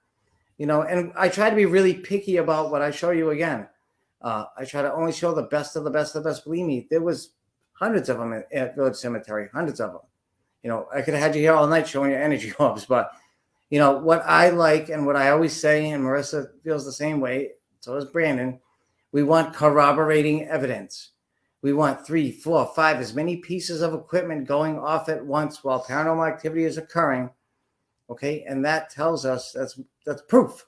And I try to be really picky about what I show you again. I try to only show the best of the best of the best. Believe me, there was hundreds of them at Village Cemetery, hundreds of them. I could have had you here all night showing you energy orbs, but, what I like and what I always say, and Marissa feels the same way, so does Brandon, we want corroborating evidence. We want 3, 4, 5, as many pieces of equipment going off at once while paranormal activity is occurring, okay? And that tells us that's proof.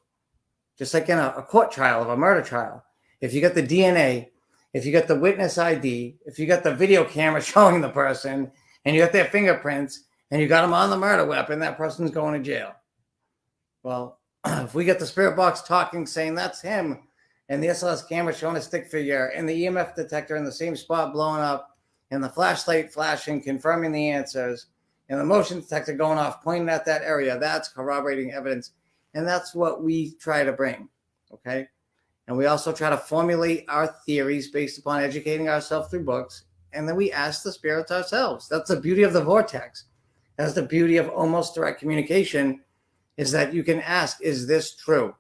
Just like in a court trial of a murder trial. If you get the DNA, if you get the witness ID, if you got the video camera showing the person, and you got their fingerprints, and you got them on the murder weapon, that person's going to jail. Well, if we get the spirit box talking, saying that's him, and the SLS camera showing a stick figure, and the EMF detector in the same spot blowing up, and the flashlight flashing, confirming the answers, and the motion detector going off, pointing at that area, that's corroborating evidence. And that's what we try to bring, okay? And we also try to formulate our theories based upon educating ourselves through books. And then we ask the spirits ourselves. That's the beauty of the vortex. That's the beauty of almost direct communication, is that you can ask, is this true?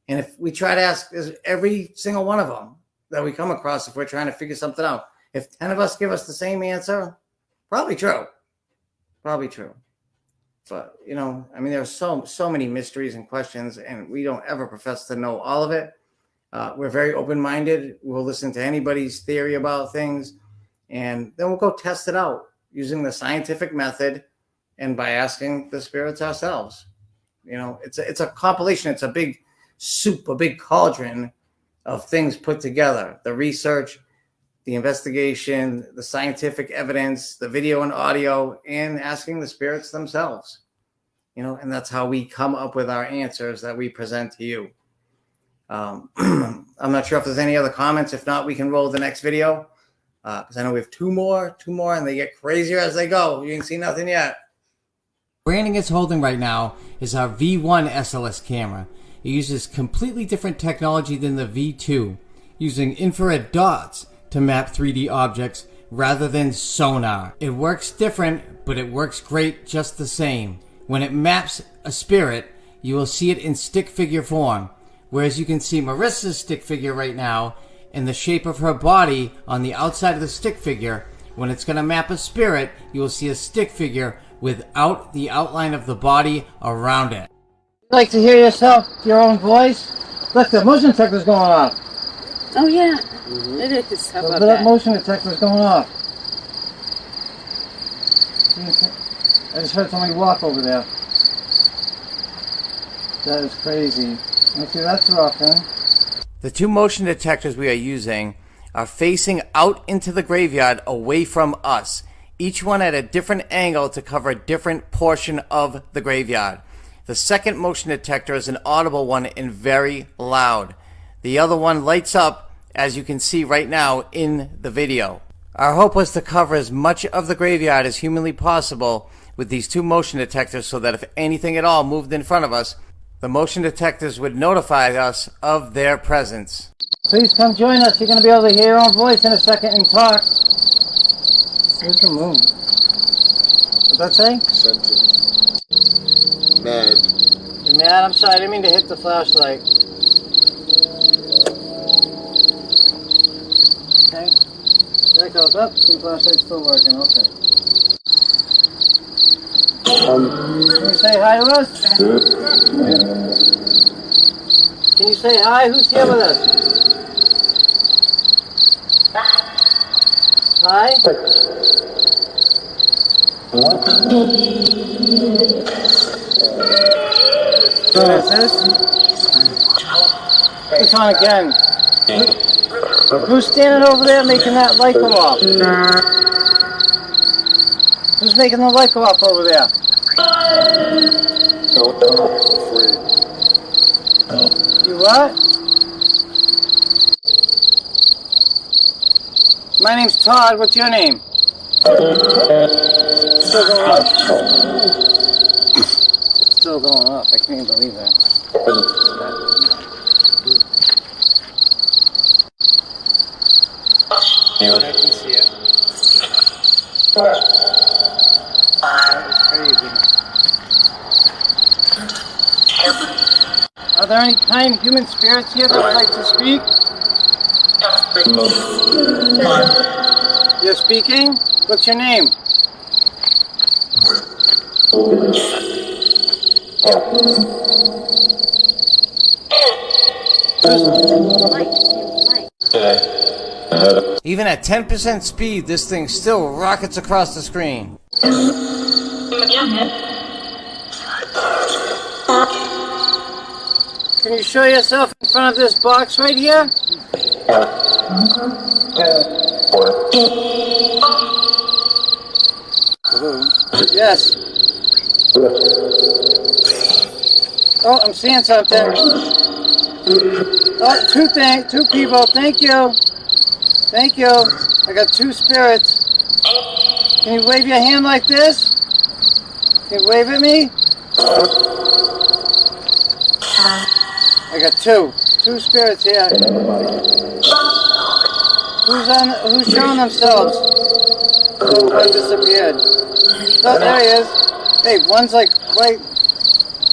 And if we try to ask every single one of them that we come across, if we're trying to figure something out, if 10 of us give us the same answer, probably true. Probably true. But, you know, I mean, there's so many mysteries and questions, and we don't ever profess to know all of it. We're very open-minded. We'll listen to anybody's theory about things, and then we'll go test it out using the scientific method and by asking the spirits ourselves. You know, it's a compilation. It's a big soup, a big cauldron of things put together. The research, the investigation, the scientific evidence, the video and audio, and asking the spirits themselves. You know, and that's how we come up with our answers that we present to you. I'm not sure if there's any other comments. If not, we can roll the next video, because I know we have two more, and they get crazier as they go. You can see nothing yet. Brandon is holding right now is our V1 SLS camera. It uses completely different technology than the V2, using infrared dots to map 3D objects rather than sonar. It works different, but it works great just the same. When it maps a spirit, you will see it in stick figure form, whereas you can see Marissa's stick figure right now in the shape of her body on the outside of the stick figure. When it's going to map a spirit, you will see a stick figure without the outline of the body around it. Like to hear yourself, your own voice? Look, the motion detector's going off. Oh, yeah. It is. How about That motion detector's going off. I just heard somebody walk over there. That is crazy. Okay, that's rough, huh? The two motion detectors we are using are facing out into the graveyard away from us, each one at a different angle to cover a different portion of the graveyard. The second motion detector is an audible one and very loud. The other one lights up, as you can see right now in the video. Our hope was to cover as much of the graveyard as humanly possible with these two motion detectors, so that if anything at all moved in front of us, the motion detectors would notify us of their presence. Please come join us. You're going to be able to hear your own voice in a second and talk. Where's the moon? What'd that say? Sentence. Mad. You're mad? I'm sorry. I didn't mean to hit the flashlight. Okay. There it goes. Up. The flashlight's still working. Okay. Can you say hi to us? Can you say hi? Who's here with us? Hi? It's on again. Who's standing over there making that light go off? Who's making the light go off over there? You what? My name's Todd. What's your name? It's still going up. It's still going up. I can't believe that. I can see it. That is crazy. Are there any kind human spirits here that would like to speak? You're speaking? What's your name? Even at 10% speed, this thing still rockets across the screen. Can you show yourself in front of this box right here? Yes. Oh, I'm seeing something. Oh, two people. Thank you. Thank you. I got two spirits. Can you wave your hand like this? Can you wave at me? I got two spirits here. Who's showing themselves? Oh, one disappeared. Oh, there he is. Hey, one's like right,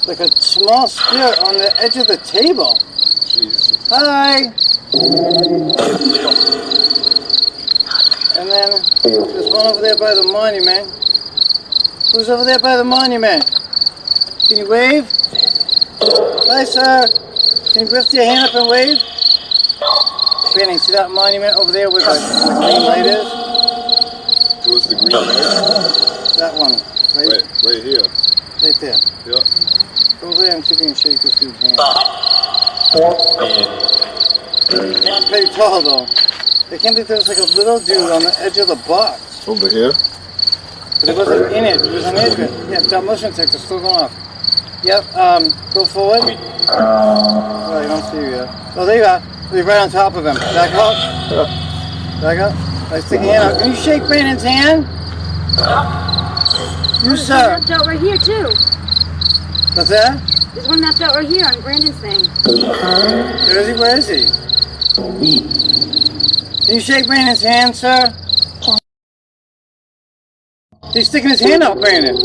like a small spirit on the edge of the table. Jesus. Hi. And then there's one over there by the monument. Who's over there by the monument? Can you wave? Hi, sir. Can you lift your hand up and wave? Brandon, see that monument over there where the green light is? Where's the green light? That one. Right here. Right there. Yeah. Go over there and see if you can shake this dude's hand. Pretty tall, though. I can't believe there was like a little dude on the edge of the box. Over here? But it wasn't in it. It was on the edge of it. Yeah, that motion detector's still going off. Yep, go forward. Oh, you don't see you yet. Oh, there you are. You're right on top of him. Back up. Back up. Right, stick your hand out. Can you shake Brandon's hand? You, sir. There's one mapped out right here, too. What's that? There's one mapped out right here on Brandon's thing. Where is he? Where is he? Can you shake Brandon's hand, sir? He's sticking his hand out, Brandon.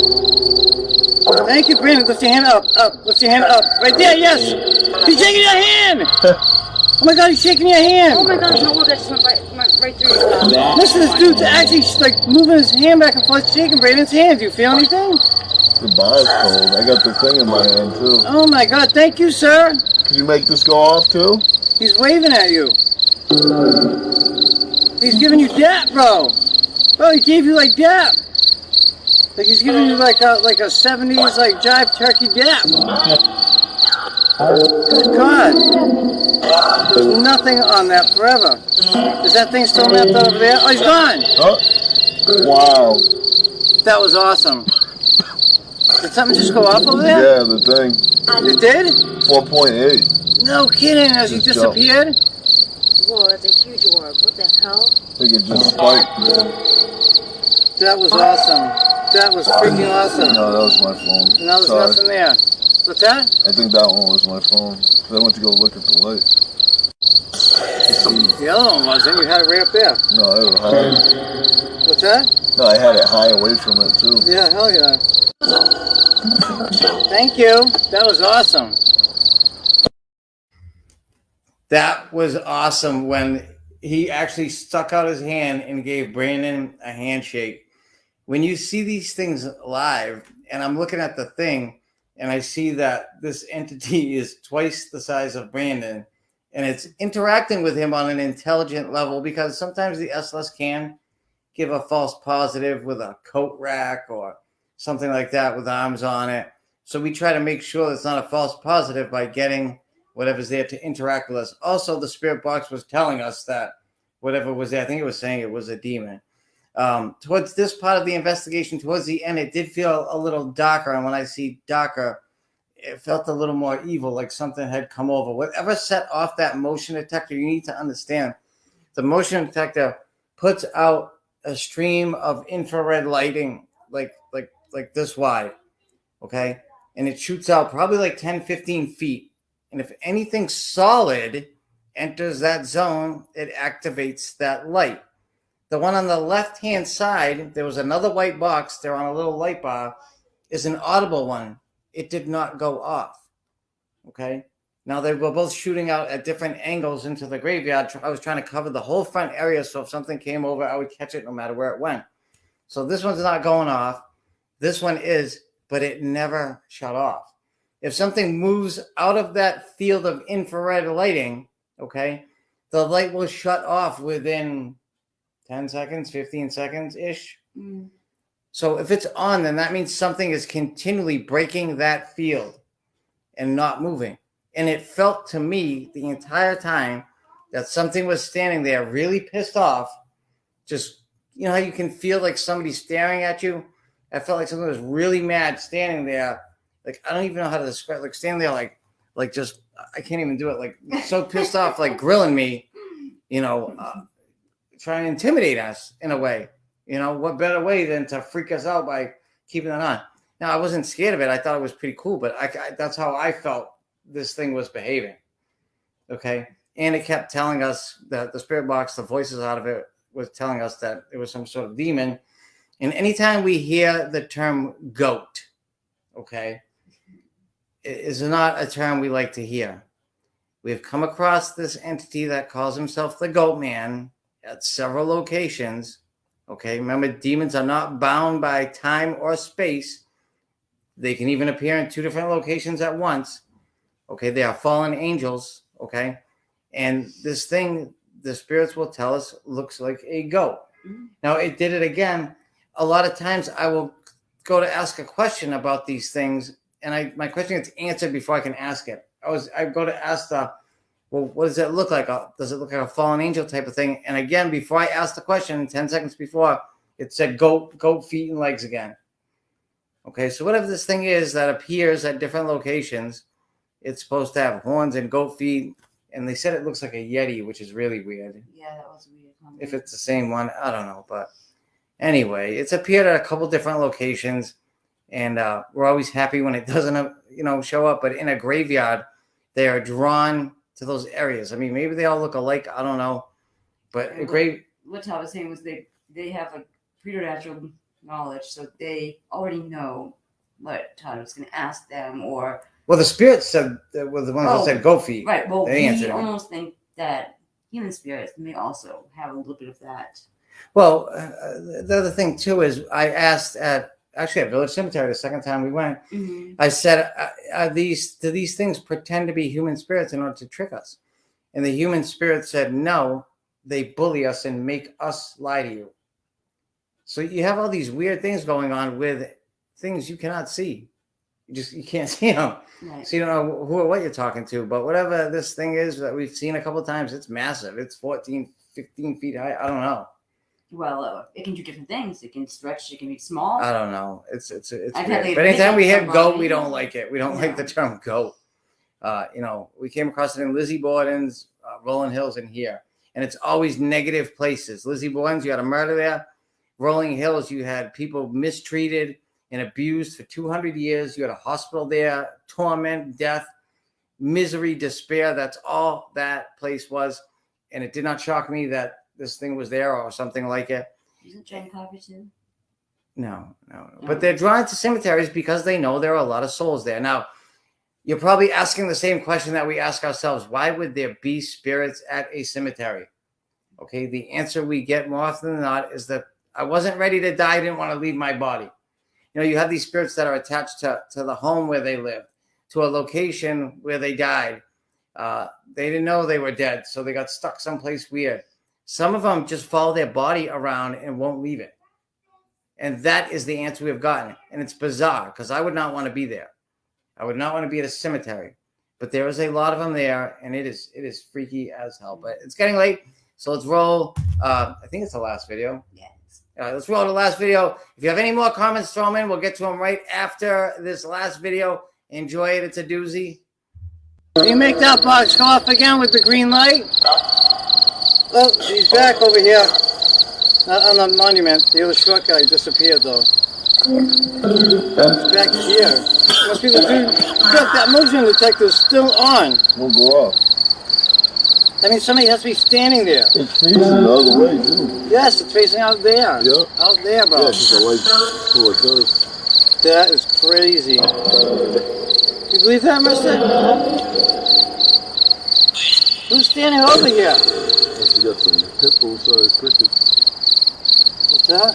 Thank you, Brandon. Lift your hand up. Lift your hand up. Right there, yes. He's shaking your hand. Oh my God, he's shaking your hand. Oh my God, there's no word that just went right through you. Listen, this dude's actually like moving his hand back and forth, shaking Brandon's hand. Do you feel anything? The bar's cold. I got the thing in my hand too. Oh my God, thank you, sir. Can you make this go off too? He's waving at you. He's giving you dap, bro. Bro, he gave you like dap. Like he's giving you like a 70s like jive turkey dap. Good God. There's nothing on that forever. Is that thing still mapped out over there? Oh, he's gone. Huh? Wow. That was awesome. Did something just go off over there? Yeah, the thing. It did? 4.8. No kidding, as he Just disappeared? Whoa, that's a huge orb. What the hell? I think it just spiked. That was awesome. That was freaking awesome. No, that was my phone. Now there's Sorry. nothing there. What's that? I think that one was my phone. 'Cause I went to go look at the light. The other one wasn't. You had it right up there. No, I was high. What's that? No, I had it high away from it too. Yeah, hell yeah. Thank you. That was awesome. That was awesome when he actually stuck out his hand and gave Brandon a handshake. When you see these things live, and I'm looking at the thing, and I see that this entity is twice the size of Brandon, and it's interacting with him on an intelligent level, because sometimes the SLS can give a false positive with a coat rack or something like that with arms on it. So we try to make sure it's not a false positive by getting whatever's there to interact with us. Also, the spirit box was telling us that whatever was there, I think it was saying it was a demon. Towards this part of the investigation, towards the end, it did feel a little darker. And when I see darker, it felt a little more evil, like something had come over. Whatever set off that motion detector, you need to understand. The motion detector puts out a stream of infrared lighting like this wide, okay? And it shoots out probably like 10, 15 feet. And if anything solid enters that zone, it activates that light. The one on the left-hand side, there was another white box there on a little light bar, is an audible one. It did not go off, okay? Now, they were both shooting out at different angles into the graveyard. I was trying to cover the whole front area, so if something came over, I would catch it no matter where it went. So this one's not going off. This one is, but it never shut off. If something moves out of that field of infrared lighting, okay, the light will shut off within 10 seconds, 15 seconds-ish. Mm. So if it's on, then that means something is continually breaking that field and not moving. And it felt to me the entire time that something was standing there really pissed off. Just, you know how you can feel like somebody's staring at you? I felt like something was really mad standing there. Like, I don't even know how to describe, like standing there like just, I can't even do it. Like so pissed off, like grilling me, you know, trying to intimidate us in a way. You know, what better way than to freak us out by keeping it on? Now, I wasn't scared of it. I thought it was pretty cool, but that's how I felt this thing was behaving. Okay. And it kept telling us that the spirit box, the voices out of it was telling us that it was some sort of demon. And anytime we hear the term goat, okay, it is not a term we like to hear. We've come across this entity that calls himself the Goat Man at several locations. Okay, remember, demons are not bound by time or space. They can even appear in 2 different locations at once. Okay, they are fallen angels. Okay, and this thing, the spirits will tell us, looks like a goat. Now, it did it again. A lot of times I will go to ask a question about these things, and my question gets answered before I can ask it. I go to ask well, what does it look like? Does it look like a fallen angel type of thing? And again, before I asked the question, 10 seconds before, it said goat feet and legs again. Okay, so whatever this thing is that appears at different locations, it's supposed to have horns and goat feet. And they said it looks like a Yeti, which is really weird. Yeah, that was weird. If it's the same one, I don't know. But anyway, it's appeared at a couple different locations. And we're always happy when it doesn't, show up. But in a graveyard, they are drawn to those areas. I mean, maybe they all look alike. I don't know. But what Todd was saying was they have a preternatural knowledge, so they already know what Todd was going to ask them, or... Well, the spirits said, were the ones that said goat feet. Right, well, they we almost think that human spirits may also have a little bit of that. Well, the other thing, too, is I asked at Village Cemetery the second time we went, I said, do these things pretend to be human spirits in order to trick us? And the human spirit said, no, they bully us and make us lie to you. So you have all these weird things going on with things you cannot see. You can't see them. Right. So you don't know who or what you're talking to. But whatever this thing is that we've seen a couple of times, it's massive. It's 14, 15 feet high. I don't know. Well, it can do different things. It can stretch. It can be small. I don't know. It's weird. But anytime we hear goat, we don't like it. We don't like the term goat. We came across it in Lizzie Borden's Rolling Hills in here. And it's always negative places. Lizzie Borden's, you had a murder there. Rolling Hills, you had people mistreated and abused for 200 years. You had a hospital there, torment, death, misery, despair. That's all that place was. And it did not shock me that this thing was there or something like it. Isn't John Carver too? No. But they're drawn to cemeteries because they know there are a lot of souls there. Now, you're probably asking the same question that we ask ourselves. Why would there be spirits at a cemetery? Okay, the answer we get more often than not is that I wasn't ready to die. I didn't want to leave my body. You have these spirits that are attached to the home where they lived, to a location where they died. They didn't know they were dead, so they got stuck someplace weird. Some of them just follow their body around and won't leave it. And that is the answer we've gotten. And it's bizarre because I would not want to be there. I would not want to be at a cemetery. But there is a lot of them there, and it is freaky as hell. But it's getting late, so let's roll. I think it's the last video. Yes. Let's roll the last video. If you have any more comments, throw them in. We'll get to them right after this last video. Enjoy it. It's a doozy. Can you make that box come up again with the green light? Oh, he's back over here. Not on the monument. The other short guy disappeared, though. He's back here. Must be the dude. Look, that motion detector's still on. We'll go off. I mean, somebody has to be standing there. It's facing the other way, too. Yes, it's facing out there. Yep. Out there, bro. Yeah, because the light's toward us. That is crazy. You believe that, mister? Who's standing over here? Unless you got some pit bull-sized crickets. What's that?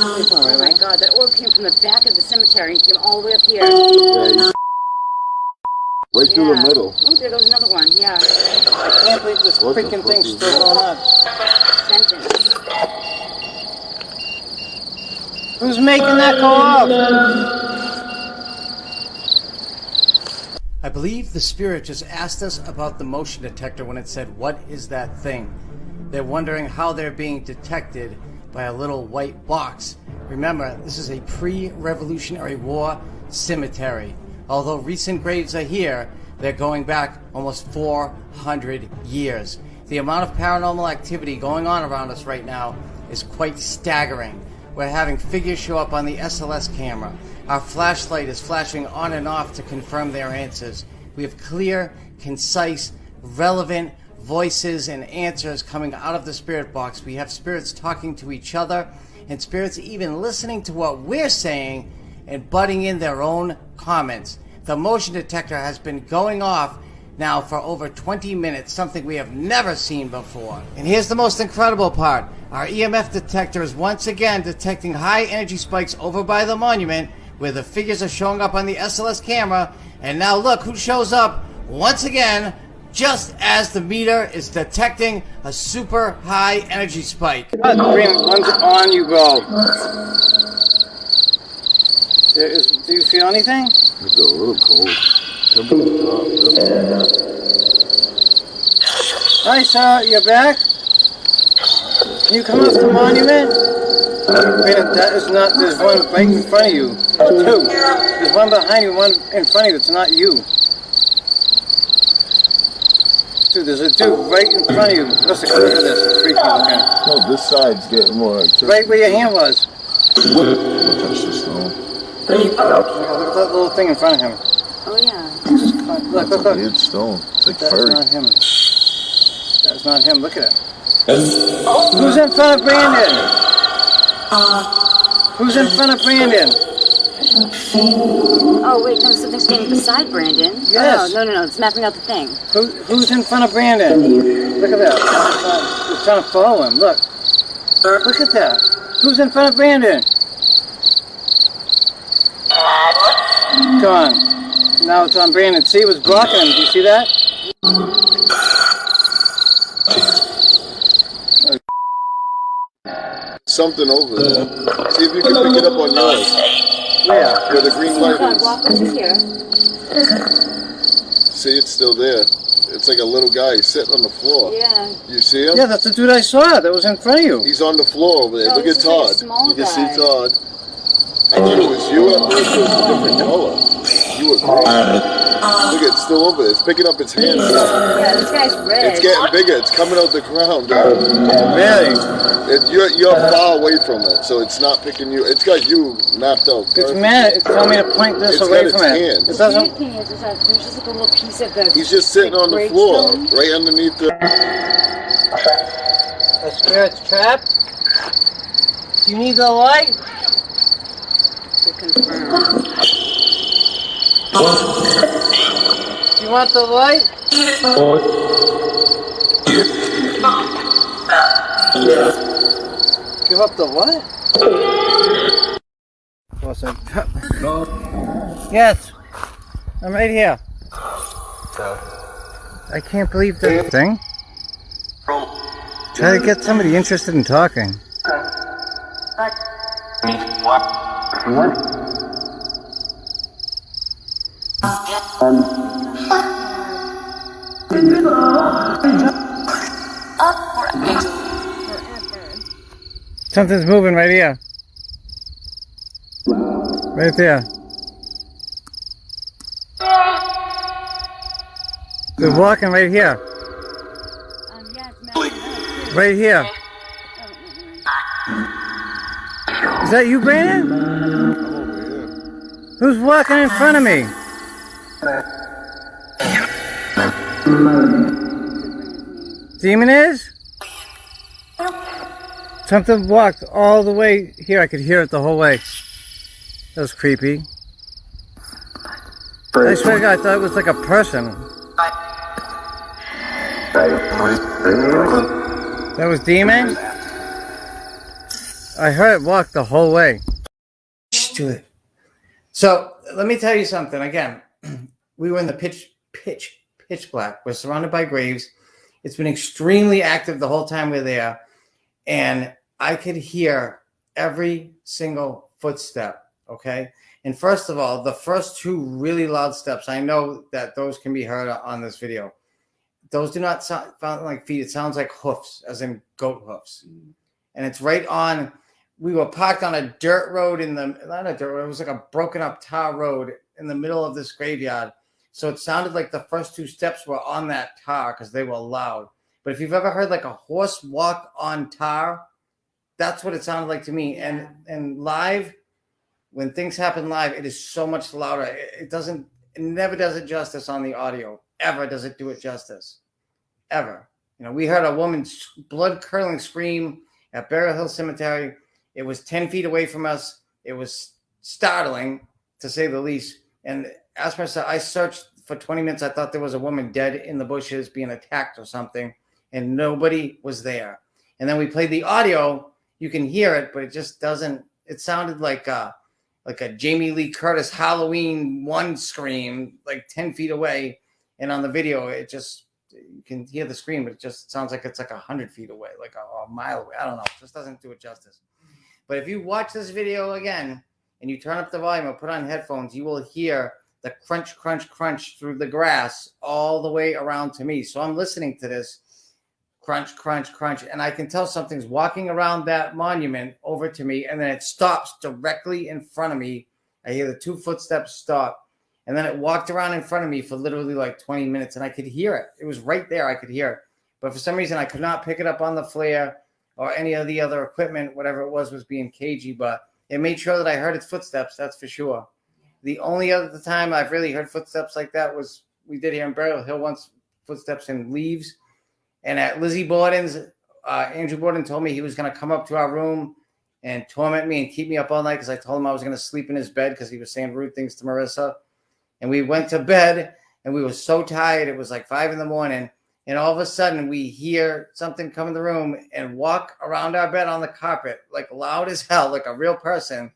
Oh my God, that orb came from the back of the cemetery and came all the way up here. Yeah, right through the middle. Oh, there goes another one, yeah. I can't believe this freaking thing's still going on. Sentence. Who's making that go off? I believe the spirit just asked us about the motion detector when it said, "What is that thing?" They're wondering how they're being detected by a little white box. Remember, this is a pre-Revolutionary War cemetery. Although recent graves are here, they're going back almost 400 years. The amount of paranormal activity going on around us right now is quite staggering. We're having figures show up on the SLS camera. Our flashlight is flashing on and off to confirm their answers. We have clear, concise, relevant voices and answers coming out of the spirit box. We have spirits talking to each other and spirits even listening to what we're saying and butting in their own comments. The motion detector has been going off now for over 20 minutes, something we have never seen before. And here's the most incredible part. Our EMF detector is once again detecting high energy spikes over by the monument where the figures are showing up on the SLS camera. And now look who shows up once again just as the meter is detecting a super high energy spike. Green, one's on, you go. Do you feel anything? It's a little cold. Hi, sir, you're back? Can you come off the monument? That is not, there's one right in front of you. Two. There's one behind you, one in front of you. It's not you. Dude, there's a dude right in front of you. Look at this. It's freaky looking. No, this side's getting more activity. Right where your hand was. Touch the stone. Look at that little thing in front of him. Oh, yeah. Look. It's a weird stone. It's like That's furry. not him. That's not him. Look at it. Who's in front of Brandon? Who's in front of Brandon? Oh, wait, no, something's standing beside Brandon. Yes. Oh, no, it's mapping out the thing. Who's in front of Brandon? Look at that. It's trying to follow him. Look. Look at that. Who's in front of Brandon? Gone. Now it's on Brandon. See, it was blocking him. Do you see that? Something over there. See if you can pick it up on yours. Yeah. Where the green light Come on, is. walk over here. See, it's still there. It's like a little guy sitting on the floor. Yeah. You see him? Yeah, that's the dude I saw that was in front of you. He's on the floor over there. No, Look this at is like a Todd. small You can guy. see Todd. I thought it was you at first. It was a different color. You were green. Look, it's still over there. It's picking up its hands now. Yeah, this guy's red. It's getting bigger. It's coming out the ground. Really? You're far away from it, so it's not picking you. It's got you mapped out. It's mad. It's telling me to point this It's away got from its it. hands. It The doesn't. weird thing is that there's just like a little piece of the... He's just sitting on the floor, right underneath the... The spirit's trapped? You need the light? To confirm. You want the light? Give up the what? What's that? Yes. I'm right here. I can't believe that thing. Try to get somebody interested in talking. Something's moving right here. Right there. They're walking right here. Yeah, it's mapping. Right here. Is that you, Brandon? Over here. Who's walking in front of me? Demon is? Something walked all the way here. I could hear it the whole way. That was creepy. I swear to God, I thought it was like a person. That was demon? I heard it walk the whole way. Do it. So let me tell you something. Again, we were in the pitch black. We're surrounded by graves. It's been extremely active the whole time we're there. And I could hear every single footstep. Okay. And first of all, the first two really loud steps, I know that those can be heard on this video. Those do not sound like feet. It sounds like hoofs, as in goat hoofs. And it's right on. We were parked on a dirt road not a dirt road. It was like a broken up tar road in the middle of this graveyard. So it sounded like the first two steps were on that tar because they were loud. But if you've ever heard like a horse walk on tar, that's what it sounded like to me. And live, when things happen live, it is so much louder. It never does it justice on the audio. Ever does it do it justice. Ever. You know, we heard a woman's blood-curdling scream at Burial Hill Cemetery. It was 10 feet away from us. It was startling, to say the least. And as I said, I searched for 20 minutes, I thought there was a woman dead in the bushes being attacked or something, and nobody was there. And then we played the audio. You can hear it, but it just doesn't. It sounded like a Jamie Lee Curtis Halloween 1 scream, like 10 feet away. And on the video, it just, you can hear the scream, but it just sounds like it's like 100 feet away, like a mile away. I don't know. It just doesn't do it justice. But if you watch this video again and you turn up the volume or put on headphones, you will hear the crunch, crunch, crunch through the grass all the way around to me. So I'm listening to this crunch, crunch, crunch, and I can tell something's walking around that monument over to me, and then it stops directly in front of me. I hear the 2 footsteps stop, and then it walked around in front of me for literally like 20 minutes, and I could hear it. It was right there. I could hear it. But for some reason, I could not pick it up on the flare or any of the other equipment. Whatever it was being cagey, but it made sure that I heard its footsteps, that's for sure. The only other time I've really heard footsteps like that was we did here in Burial Hill once, footsteps in leaves. And at Lizzie Borden's, Andrew Borden told me he was going to come up to our room and torment me and keep me up all night because I told him I was going to sleep in his bed because he was saying rude things to Marissa. And we went to bed, and we were so tired. It was like 5 a.m. And all of a sudden, we hear something come in the room and walk around our bed on the carpet, like loud as hell, like a real person,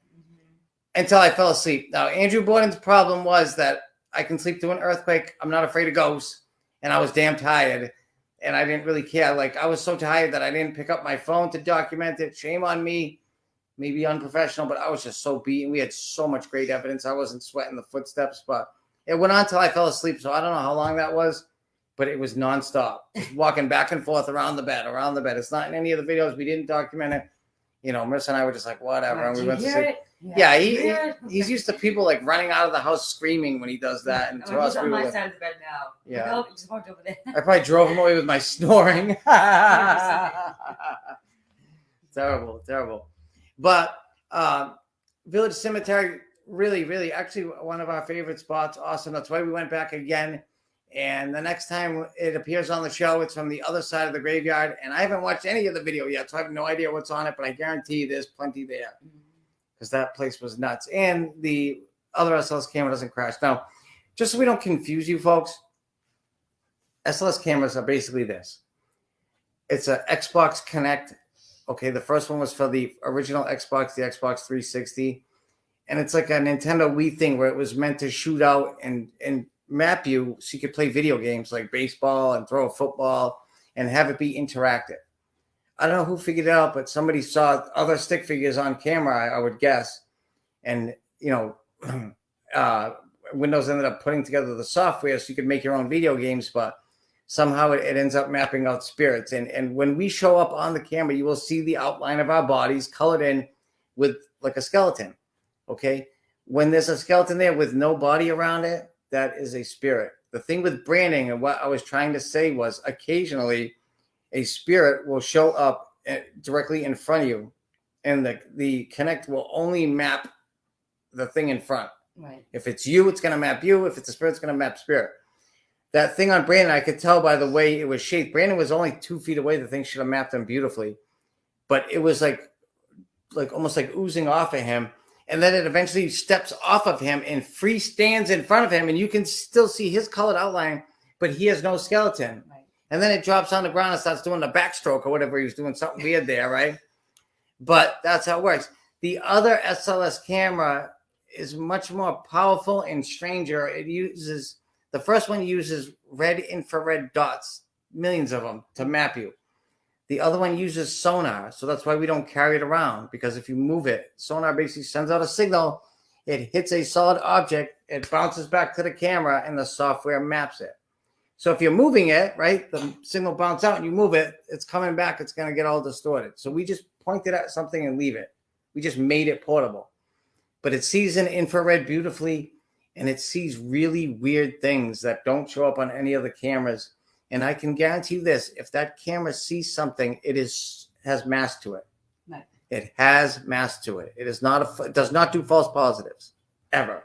until I fell asleep. Now, Andrew Borden's problem was that I can sleep through an earthquake. I'm not afraid of ghosts. And I was damn tired. And I didn't really care. Like, I was so tired that I didn't pick up my phone to document it. Shame on me. Maybe unprofessional, but I was just so beaten. We had so much great evidence. I wasn't sweating the footsteps, but it went on till I fell asleep. So I don't know how long that was, but it was nonstop. Just walking back and forth around the bed. It's not in any of the videos. We didn't document it. You know, Marissa and I were just like, whatever. And we went to sleep. Yeah, he's used to people like running out of the house screaming when he does that. And to us, he's on my side of the bed now. Yeah. Oh, he just walked over there. I probably drove him away with my snoring. Terrible. But Village Cemetery, really, actually one of our favorite spots. Awesome. That's why we went back again. And the next time it appears on the show, it's from the other side of the graveyard. And I haven't watched any of the video yet, so I have no idea what's on it, but I guarantee there's plenty there. Because that place was nuts. And the other SLS camera doesn't crash. Now, just so we don't confuse you folks, SLS cameras are basically this. It's an Xbox Connect. Okay, the first one was for the original Xbox, the Xbox 360. And it's like a Nintendo Wii thing where it was meant to shoot out and map you so you could play video games like baseball and throw a football and have it be interactive. I don't know who figured it out, but somebody saw other stick figures on camera, I would guess. And, you know, Windows ended up putting together the software so you could make your own video games, but somehow it ends up mapping out spirits. And when we show up on the camera, you will see the outline of our bodies colored in with like a skeleton, okay? When there's a skeleton there with no body around it, that is a spirit. The thing with branding and what I was trying to say was occasionally a spirit will show up directly in front of you, and the Connect will only map the thing in front. Right. If it's you, it's going to map you. If it's a spirit, it's going to map spirit. That thing on Brandon, I could tell by the way it was shaped. Brandon was only 2 feet away. The thing should have mapped him beautifully, but it was like almost like oozing off of him. And then it eventually steps off of him and free stands in front of him, and you can still see his colored outline, but he has no skeleton. Right. And then it drops on the ground and starts doing the backstroke or whatever. He was doing something weird there, right? But that's how it works. The other SLS camera is much more powerful and stranger. The first one uses red infrared dots, millions of them, to map you. The other one uses sonar, so that's why we don't carry it around, because if you move it, sonar basically sends out a signal, it hits a solid object, it bounces back to the camera, and the software maps it. So if you're moving it, right, the signal bounces out and you move it, it's coming back, it's going to get all distorted. So we just pointed at something and leave it. We just made it portable. But it sees in infrared beautifully, and it sees really weird things that don't show up on any of the cameras. And I can guarantee you this, if that camera sees something, it has mass to it. Right. It has mass to it. It does not do false positives, ever.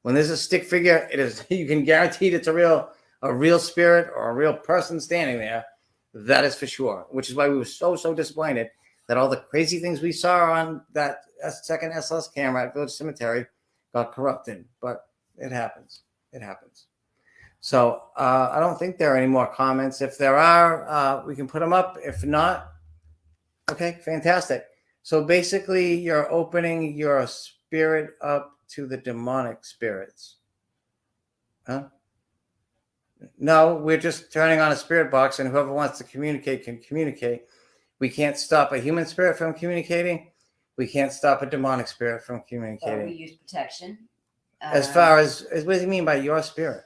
When there's a stick figure, you can guarantee it's a real spirit or a real person standing there. That is for sure, which is why we were so disappointed that all the crazy things we saw on that second SLS camera at Village Cemetery got corrupted. But it happens. So I don't think there are any more comments. If there are, we can put them up. If not, okay, fantastic. So basically, you're opening your spirit up to the demonic spirits. Huh? No, we're just turning on a spirit box, and whoever wants to communicate can communicate. We can't stop a human spirit from communicating. We can't stop a demonic spirit from communicating. We use protection. As far as what do you mean by your spirit?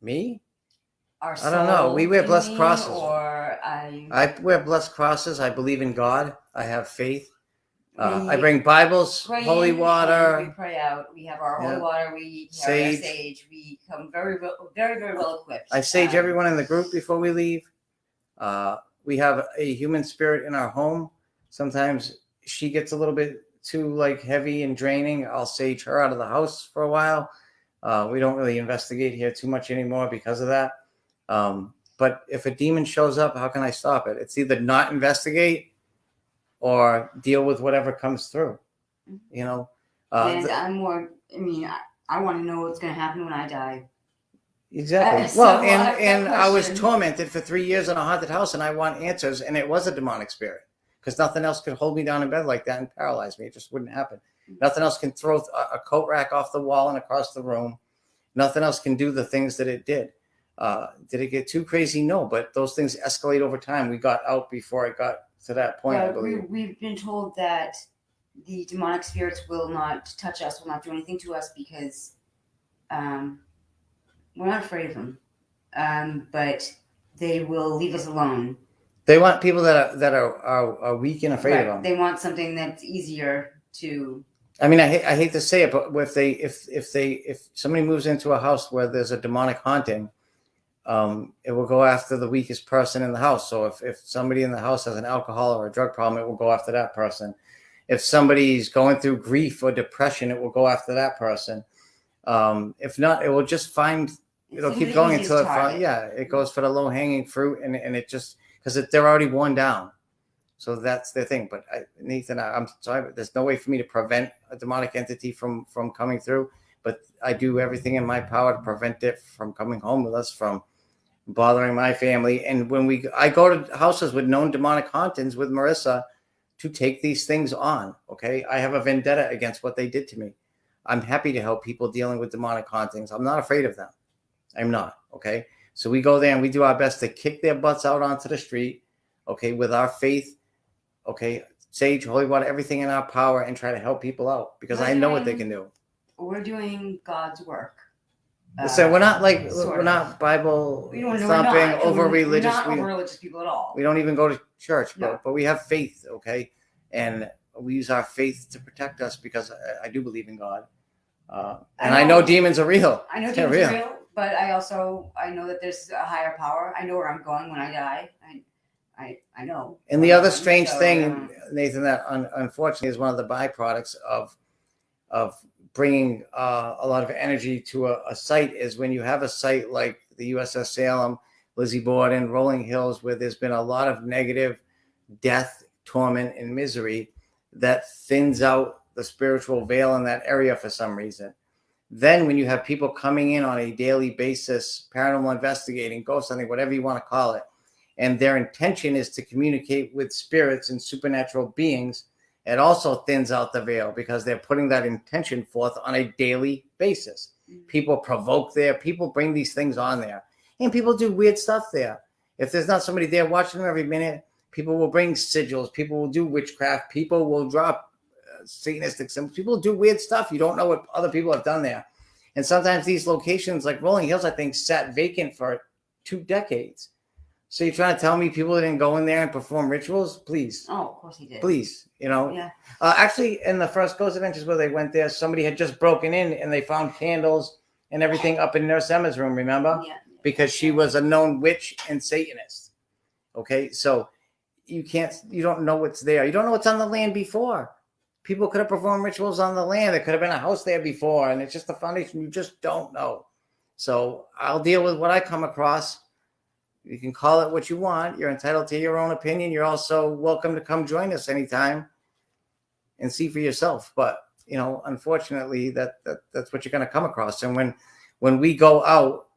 Me? Our I don't know. We wear blessed crosses. Or I wear blessed crosses. I believe in God. I have faith. I bring Bibles, holy water. We pray out. We have our holy water. We carry our sage. We come very, very well equipped. I sage everyone in the group before we leave. We have a human spirit in our home. Sometimes she gets a little bit too heavy and draining. I'll sage her out of the house for a while. We don't really investigate here too much anymore because of that. But if a demon shows up, how can I stop it? It's either not investigate or deal with whatever comes through, And I'm more, I want to know what's going to happen when I die. Exactly. And I was tormented for 3 years in a haunted house, and I want answers, and it was a demonic spirit because nothing else could hold me down in bed like that and paralyze me. It just wouldn't happen. Nothing else can throw a coat rack off the wall and across the room. Nothing else can do the things that it did. Did it get too crazy? No, but those things escalate over time. We got out before it got to that point, I believe. We've been told that the demonic spirits will not touch us, will not do anything to us because we're not afraid of them. But they will leave us alone. They want people that are weak and afraid of them. They want something that's easier to. I mean, I hate to say it, but if somebody moves into a house where there's a demonic haunting, it will go after the weakest person in the house. So if somebody in the house has an alcohol or a drug problem, it will go after that person. If somebody's going through grief or depression, it will go after that person. If not, it will just it'll keep going until it goes for the low hanging fruit, and it just because they're already worn down. So that's the thing. But Nathan, I'm sorry, but there's no way for me to prevent a demonic entity from coming through. But I do everything in my power to prevent it from coming home with us, from bothering my family. And I go to houses with known demonic hauntings with Marissa to take these things on. Okay, I have a vendetta against what they did to me. I'm happy to help people dealing with demonic hauntings. I'm not afraid of them. I'm not. Okay, so we go there and we do our best to kick their butts out onto the street. Okay, with our faith. Okay, sage, holy water, everything in our power, and try to help people out because I know what they can do. We're doing God's work. So we're not we're not Bible thumping, over religious. We're not over religious people at all. We don't even go to church, but we have faith, okay, and we use our faith to protect us because I do believe in God, and I know demons are real. I know demons are real, but I know that there's a higher power. I know where I'm going when I die. I know. And the other strange thing, Nathan, that unfortunately is one of the byproducts of bringing a lot of energy to a site is when you have a site like the USS Salem, Lizzie Borden, Rolling Hills, where there's been a lot of negative death, torment, and misery that thins out the spiritual veil in that area for some reason. Then when you have people coming in on a daily basis, paranormal investigating, ghost hunting, whatever you want to call it, and their intention is to communicate with spirits and supernatural beings, it also thins out the veil because they're putting that intention forth on a daily basis. People provoke there. People bring these things on there. And people do weird stuff there. If there's not somebody there watching them every minute, people will bring sigils. People will do witchcraft. People will drop Satanistic symbols. People do weird stuff. You don't know what other people have done there. And sometimes these locations like Rolling Hills, I think, sat vacant for 2 decades. So you're trying to tell me people didn't go in there and perform rituals? Please. Oh, of course he did. Please, Yeah. Actually, in the first Ghost Adventures where they went there, somebody had just broken in and they found candles and everything up in Nurse Emma's room, remember? Yeah. Because she was a known witch and Satanist. Okay, so you don't know what's there. You don't know what's on the land before. People could have performed rituals on the land. There could have been a house there before, and it's just the foundation. You just don't know. So I'll deal with what I come across. You can call it what you want. You're entitled to your own opinion. You're also welcome to come join us anytime and see for yourself. But, unfortunately, that's what you're going to come across. And when we go out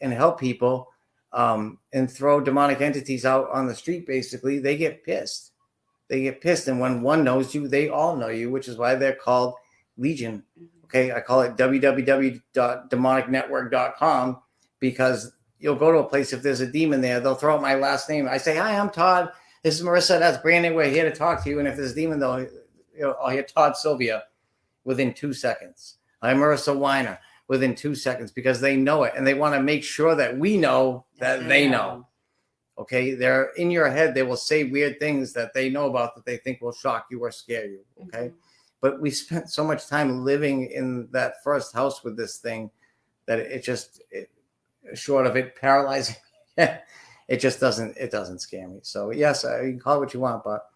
and help people and throw demonic entities out on the street, basically, they get pissed. They get pissed. And when one knows you, they all know you, which is why they're called Legion. Okay, I call it www.demonicnetwork.com because you'll go to a place, if there's a demon there, they'll throw out my last name. I say, hi, I'm Todd. This is Marissa. That's Brandon. We're here to talk to you. And if there's a demon, I'll hear Todd Sylvia within 2 seconds. I'm Marissa Weiner within 2 seconds because they know it. And they want to make sure that we know that they know. Okay, they're in your head. They will say weird things that they know about that they think will shock you or scare you. Okay. But we spent so much time living in that first house with this thing that it short of it paralyzing, it just doesn't scare me. So yes, you can call it what you want, but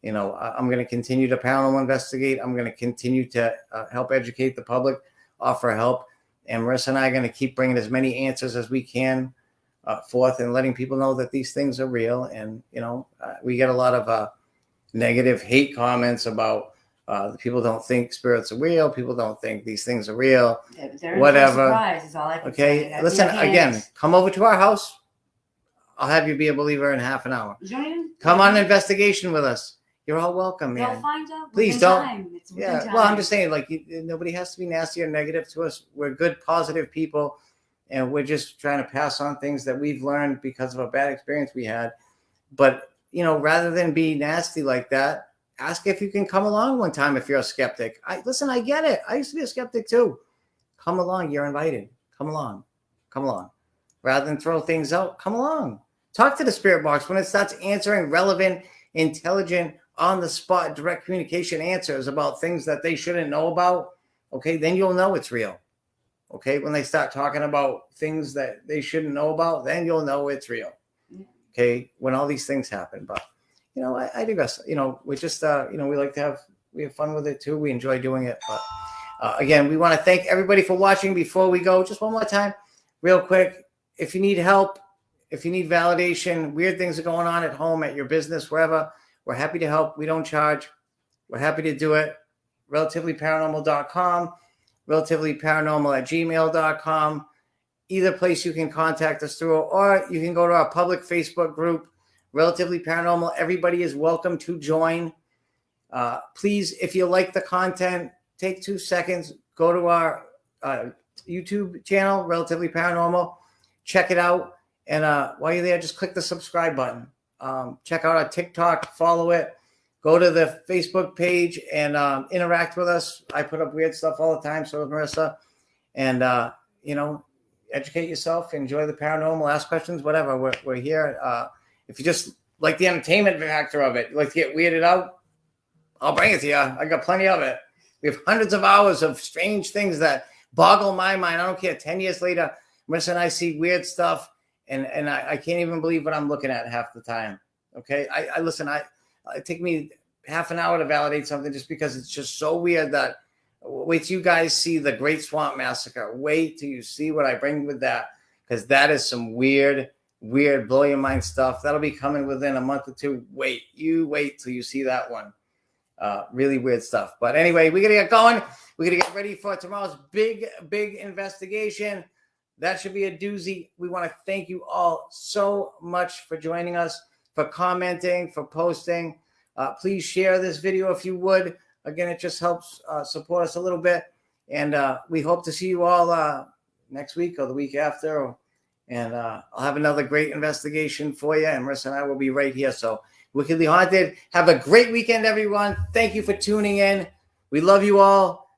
I'm going to continue to paranormal investigate. I'm going to continue to help educate the public, offer help, and Marissa and I are going to keep bringing as many answers as we can forth and letting people know that these things are real. And we get a lot of negative hate comments about. People don't think spirits are real. People don't think these things are real. Whatever. Is all I can okay. say. Listen, again, come over to our house. I'll have you be a believer in half an hour. Come on an investigation with us. You're all welcome, man. They'll find out. Please don't. Time. Well, I'm just saying, nobody has to be nasty or negative to us. We're good, positive people. And we're just trying to pass on things that we've learned because of a bad experience we had. But, rather than be nasty like that, ask if you can come along one time if you're a skeptic. I get it. I used to be a skeptic too. Come along. You're invited. Come along. Rather than throw things out, come along. Talk to the spirit box when it starts answering relevant, intelligent, on-the-spot, direct communication answers about things that they shouldn't know about. Okay, then you'll know it's real. Okay, when they start talking about things that they shouldn't know about, then you'll know it's real. Okay, when all these things happen. But I digress. We just, we have fun with it too. We enjoy doing it. But again, we want to thank everybody for watching. Before we go, just one more time, real quick. If you need help, if you need validation, weird things are going on at home, at your business, wherever, we're happy to help. We don't charge. We're happy to do it. relativelyparanormal.com, relativelyparanormal@gmail.com. Either place you can contact us through, or you can go to our public Facebook group, Relatively Paranormal. Everybody is welcome to join. Please, if you like the content, take 2 seconds, go to our YouTube channel, Relatively Paranormal, check it out. And while you're there, just click the subscribe button. Check out our TikTok, follow it. Go to the Facebook page and interact with us. I put up weird stuff all the time, so does Marissa. And, educate yourself, enjoy the paranormal, ask questions, whatever. We're here. If you just like the entertainment factor of it, you like to get weirded out, I'll bring it to you. I got plenty of it. We have hundreds of hours of strange things that boggle my mind. I don't care. 10 years later, Marissa and I see weird stuff, and I can't even believe what I'm looking at half the time. Okay? I listen, it take me half an hour to validate something just because it's just so weird that wait till you guys see the Great Swamp Massacre. Wait till you see what I bring with that, because that is some weird, blow your mind stuff. That'll be coming within a month or two. Wait till you see that one. Really weird stuff. But anyway, we got to get going. We got to get ready for tomorrow's big investigation. That should be a doozy. We want to thank you all so much for joining us, for commenting, for posting. Please share this video if you would. Again, it just helps support us a little bit. And we hope to see you all next week or the week after. And I'll have another great investigation for you. And Marissa and I will be right here. So Wickedly Haunted. Have a great weekend, everyone. Thank you for tuning in. We love you all.